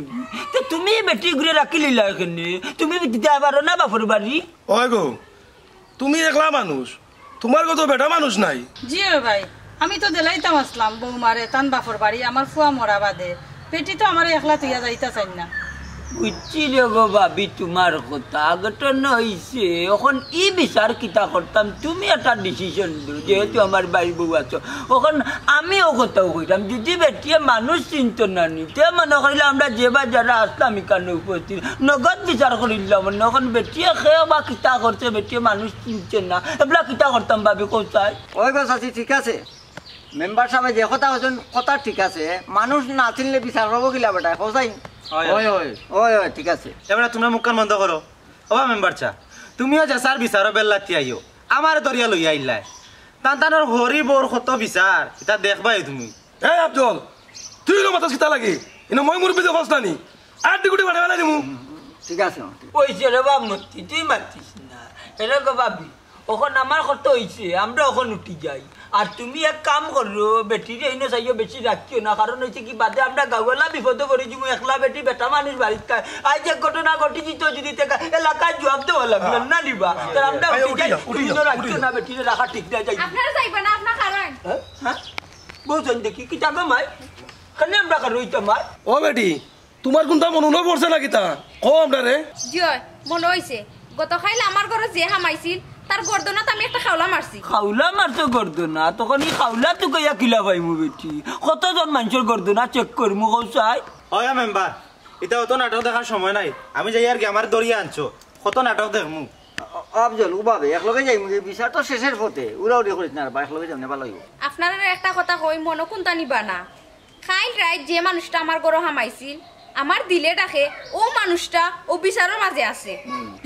তো তুমি বেটি ঘুরে রাখি লিলা এখানে তুমি দিতে পারো না বাপর বাড়ি ওই গো তুমি একলা মানুষ তোমার কত বেটা মানুষ নাই জি ভাই আমি তো দেলাইতাম আসলাম বৌমারে তান বাপর বাড়ি আমার ফুয়া মরা বাদে পেটি তো আমার একলা তুইয়া যাইতা চাই না বুঝছি রে গো ভাবি তোমার কথা ঘটনা হইছে এখন ই বিচার কিতা করতাম তুমি একটা ডিসিশন দিও যেহেতু আমার বাড়ি বউ আছো এখন আমি ও কথাও কইতাম যদি বেটিয়ে মানুষ চিনত না নিতে মনে করিলে আমরা যেবার যারা আসতাম এখানে উপস্থিত নগদ বিচার করিলাম এখন বেটিয়ে খেয়ে বা কিতা করছে বেটিয়ে মানুষ চিনছে না এগুলা কিতা করতাম ভাবি কোথায় ওই গো চাচি ঠিক আছে মেম্বার সাহেব যে কথা হচ্ছেন কথা ঠিক আছে মানুষ না চিনলে বিচার করবো গিলা বেটা কোথায় ঠিক আছে এবারে তোমরা মুখখান বন্ধ করো ওবা মেম্বার চা তুমিও যা স্যার বিচারো বেল্লাতি আইও আমার দরিয়া লইয়া আইলাই তান্তানোর হরি বোর কত বিচার এটা দেখবাই তুমি এই আফজল তুই নো মাথা কিতা লাগে ইনো মই মুরবি দে খসনানি আর ডিগুটি বাড়া বাড়া দিমু ঠিক আছে ওইছে রে বাপ মতি তুই মাতিস না এরে গো ভাবি ওখন আমার কত হইছে আমরা ওখন উঠি যাই আর তুমি এক কাম করো বেটিরে এনে চাইও বেশি রাখিও না কারণ হইছে কি বাদে আমরা গাওয়ালা বিপদে পড়ে যাবো একলা বেটি বেটা মানুষ বাড়িতে খায় আজ যে ঘটনা ঘটিছি তো যদি এলাকায় জবাব দেওয়া লাগবে না নিবা আমরা উঠি যাই রাখিও না বেটিরে রাখা ঠিক না যাই আপনারা যাইবেন না আপনার কারণ হ্যাঁ বলছেন দেখি কি টাকা মাই কেন আমরা কারো হইতে মাই ও বেটি তোমার কোনটা মনে পড়ছে না কিতা ও আমরা রে জয় মনে হইছে গত খাইলে আমার ঘরে যে হামাইছিল তার গর্দনাত আমি একটা খাওলা মারছি। খাওলা মারছো গর্দনা? তখন এই খাওলা তো কইয়া কিলা পাইমু বেটি? কতজন মানুষের গর্দনা চেক করমু কৌসাই? হয় মেম্বার, এটা অত নাটক দেখার সময় নাই। আমি যাই আর কি আমার দরিয়া আনছো, কত নাটক দেখমু। আফজল উবাবে একলগে যাইমু, যে বিচার তো শেষের পথে, উড়াউড়ি করিস না, বা একলগে যামনে ভালো হইব। আপনারা একটা কথা কই, মনে কোনটা নিবা না। খাইল রাইত যে মানুষটা আমার ঘরে হামাইছিল আমার দিলে ডাকে ও মানুষটা ও বিচারের মাঝে আছে।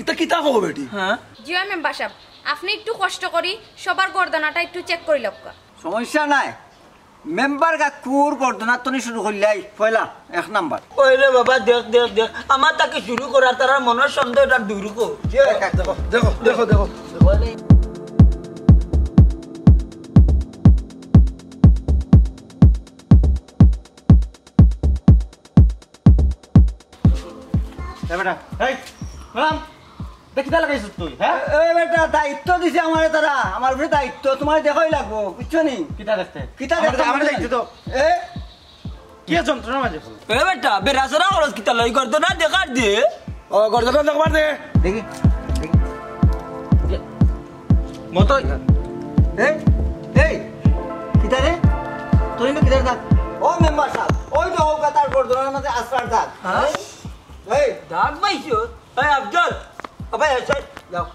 এটা কিতা কও বেটি? হ্যাঁ জিও মেম্বার সাহেব, আপনি একটু কষ্ট করি সবার গর্দনাটা একটু চেক করি লক্কা। সমস্যা নাই, মেম্বার কাকুর গর্দনা তনি শুরু করলাই পয়লা 1 নাম্বার। ওইরে বাবা দেখ দেখ দেখ, আমার তাকে শুরু করার তারা মনের সন্দেহটা দূর কো। দেখো দেখো দেখো দেখো বেটা এই ম্যাডাম দেখিতা লাগাইছিস তুই? হ্যাঁ এই বেটা দায়িত্ব দিছে আমারে, তারা আমার উপরে দায়িত্ব, তোমার দেখাই লাগবো, বুঝছো নি? কিতা দেখতে কিতা দেখতে আমার দায়িত্ব তো এ কি যন্ত্রণা মাঝে ফুল। এ বেটা বেরাসরা খরচ কিতা লই গর্দনা দেখার দে। ও গর্দনা দেখবার দে দেখি মতো এই এই কিতা রে তুই না কিতা দাগ? ও মেম্বার সাহেব, ওই তো হোক তার গর্দনার মধ্যে আসরার দাগ। হ্যাঁ এই দাগ পাইছো? এই আফজল আবে এসে যাও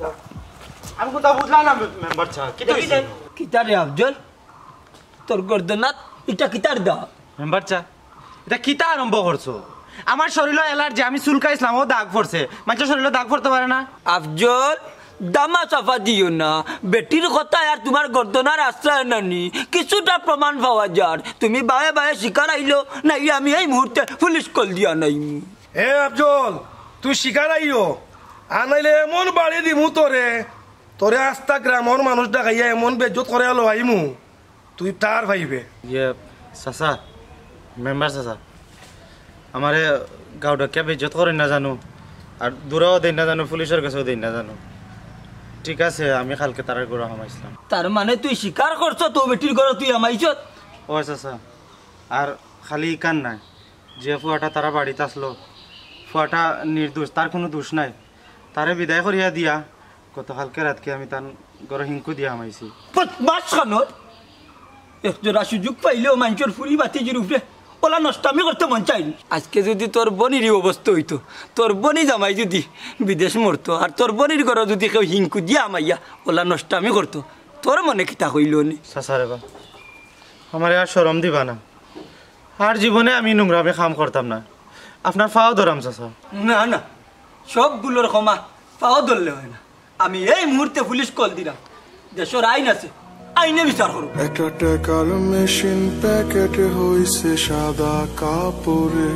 যাও। আমি কোথাও বুঝলাম না মেম্বার সাহেব, কিতা হইছে? কিতা রে আফজল তোর গর্দনাত এটা কিতার দাগ? মেম্বার সাহেব এটা কিতা আরম্ভ করছো? আমার শরীরে অ্যালার্জি, আমি চুলকাইছিলাম ও দাগ পড়ছে। মানুষের শরীরে দাগ পড়তে পারে না? আফজল দামা চাফা দিও না, বেটির কথা আর তোমার গর্দনার আশ্রয় নানি কিছুটা প্রমাণ পাওয়া যার। তুমি বায়ে বায়ে শিকার আইলো নাই, আমি এই মুহূর্তে পুলিশ কল দিয়া নাই। হে আফজল, তুই শিকার আইও, আনাইলে এমন বাড়ি দিমু তোরে, তোরে আস্তা গ্রামের মানুষ ডাকাইয়া এমন বেজ্জত করে আলো আইমু, তুই তার ভাইবে। ইয়ে চাচা, মেম্বার চাচা, আমারে গাঁওডাকিয়া বেজ্জত করে না জানো, আর দূরেও দেই না জানো, পুলিশের কাছেও দেই না জানো। ঠিক আছে, আমি কালকে তার ঘরে হামাইছিলাম। তার মানে তুই স্বীকার করছ তো বেটির ঘরে তুই আমাইছ? ও চাচা, আর খালি কান নাই, যে ফুয়াটা তারা বাড়িতে আসলো, ফুয়াটা নির্দোষ, তার কোনো দোষ নাই, তারে বিদায় করিয়া দিয়া গতকালকে রাতকে আমি তার ঘরে হিংকু দিয়া হামাইছি। মাস খানোর একজোড়া সুযোগ পাইলেও মানুষের ফুরি বাতিজির উপরে ওলা নষ্টামি করতে মন চাইনি। আজকে যদি তোর বনিরই অবস্থা হইতো, তোর বনি জামাই যদি বিদেশ মরতো আর তোর বনির ঘরে যদি কেউ হিংকু দিয়া আমাইয়া ওলা নষ্টামি করতো, তোর মনে কিতা হইল নি? চাচা রে বা, আমার আর শরম দিবা না, আর জীবনে আমি নোংরামে কাম করতাম না, আপনার ফাও ধরাম চাচা। না না, সবগুলোর ক্ষমা পাও ধরলে হয় না। আমি এই মুহূর্তে পুলিশ কল দিলাম, দেশের আইন আছে, আইনে বিচার করব। একটা টাকার মেশিন প্যাকেটে হইছে সাদা কাপড়ে।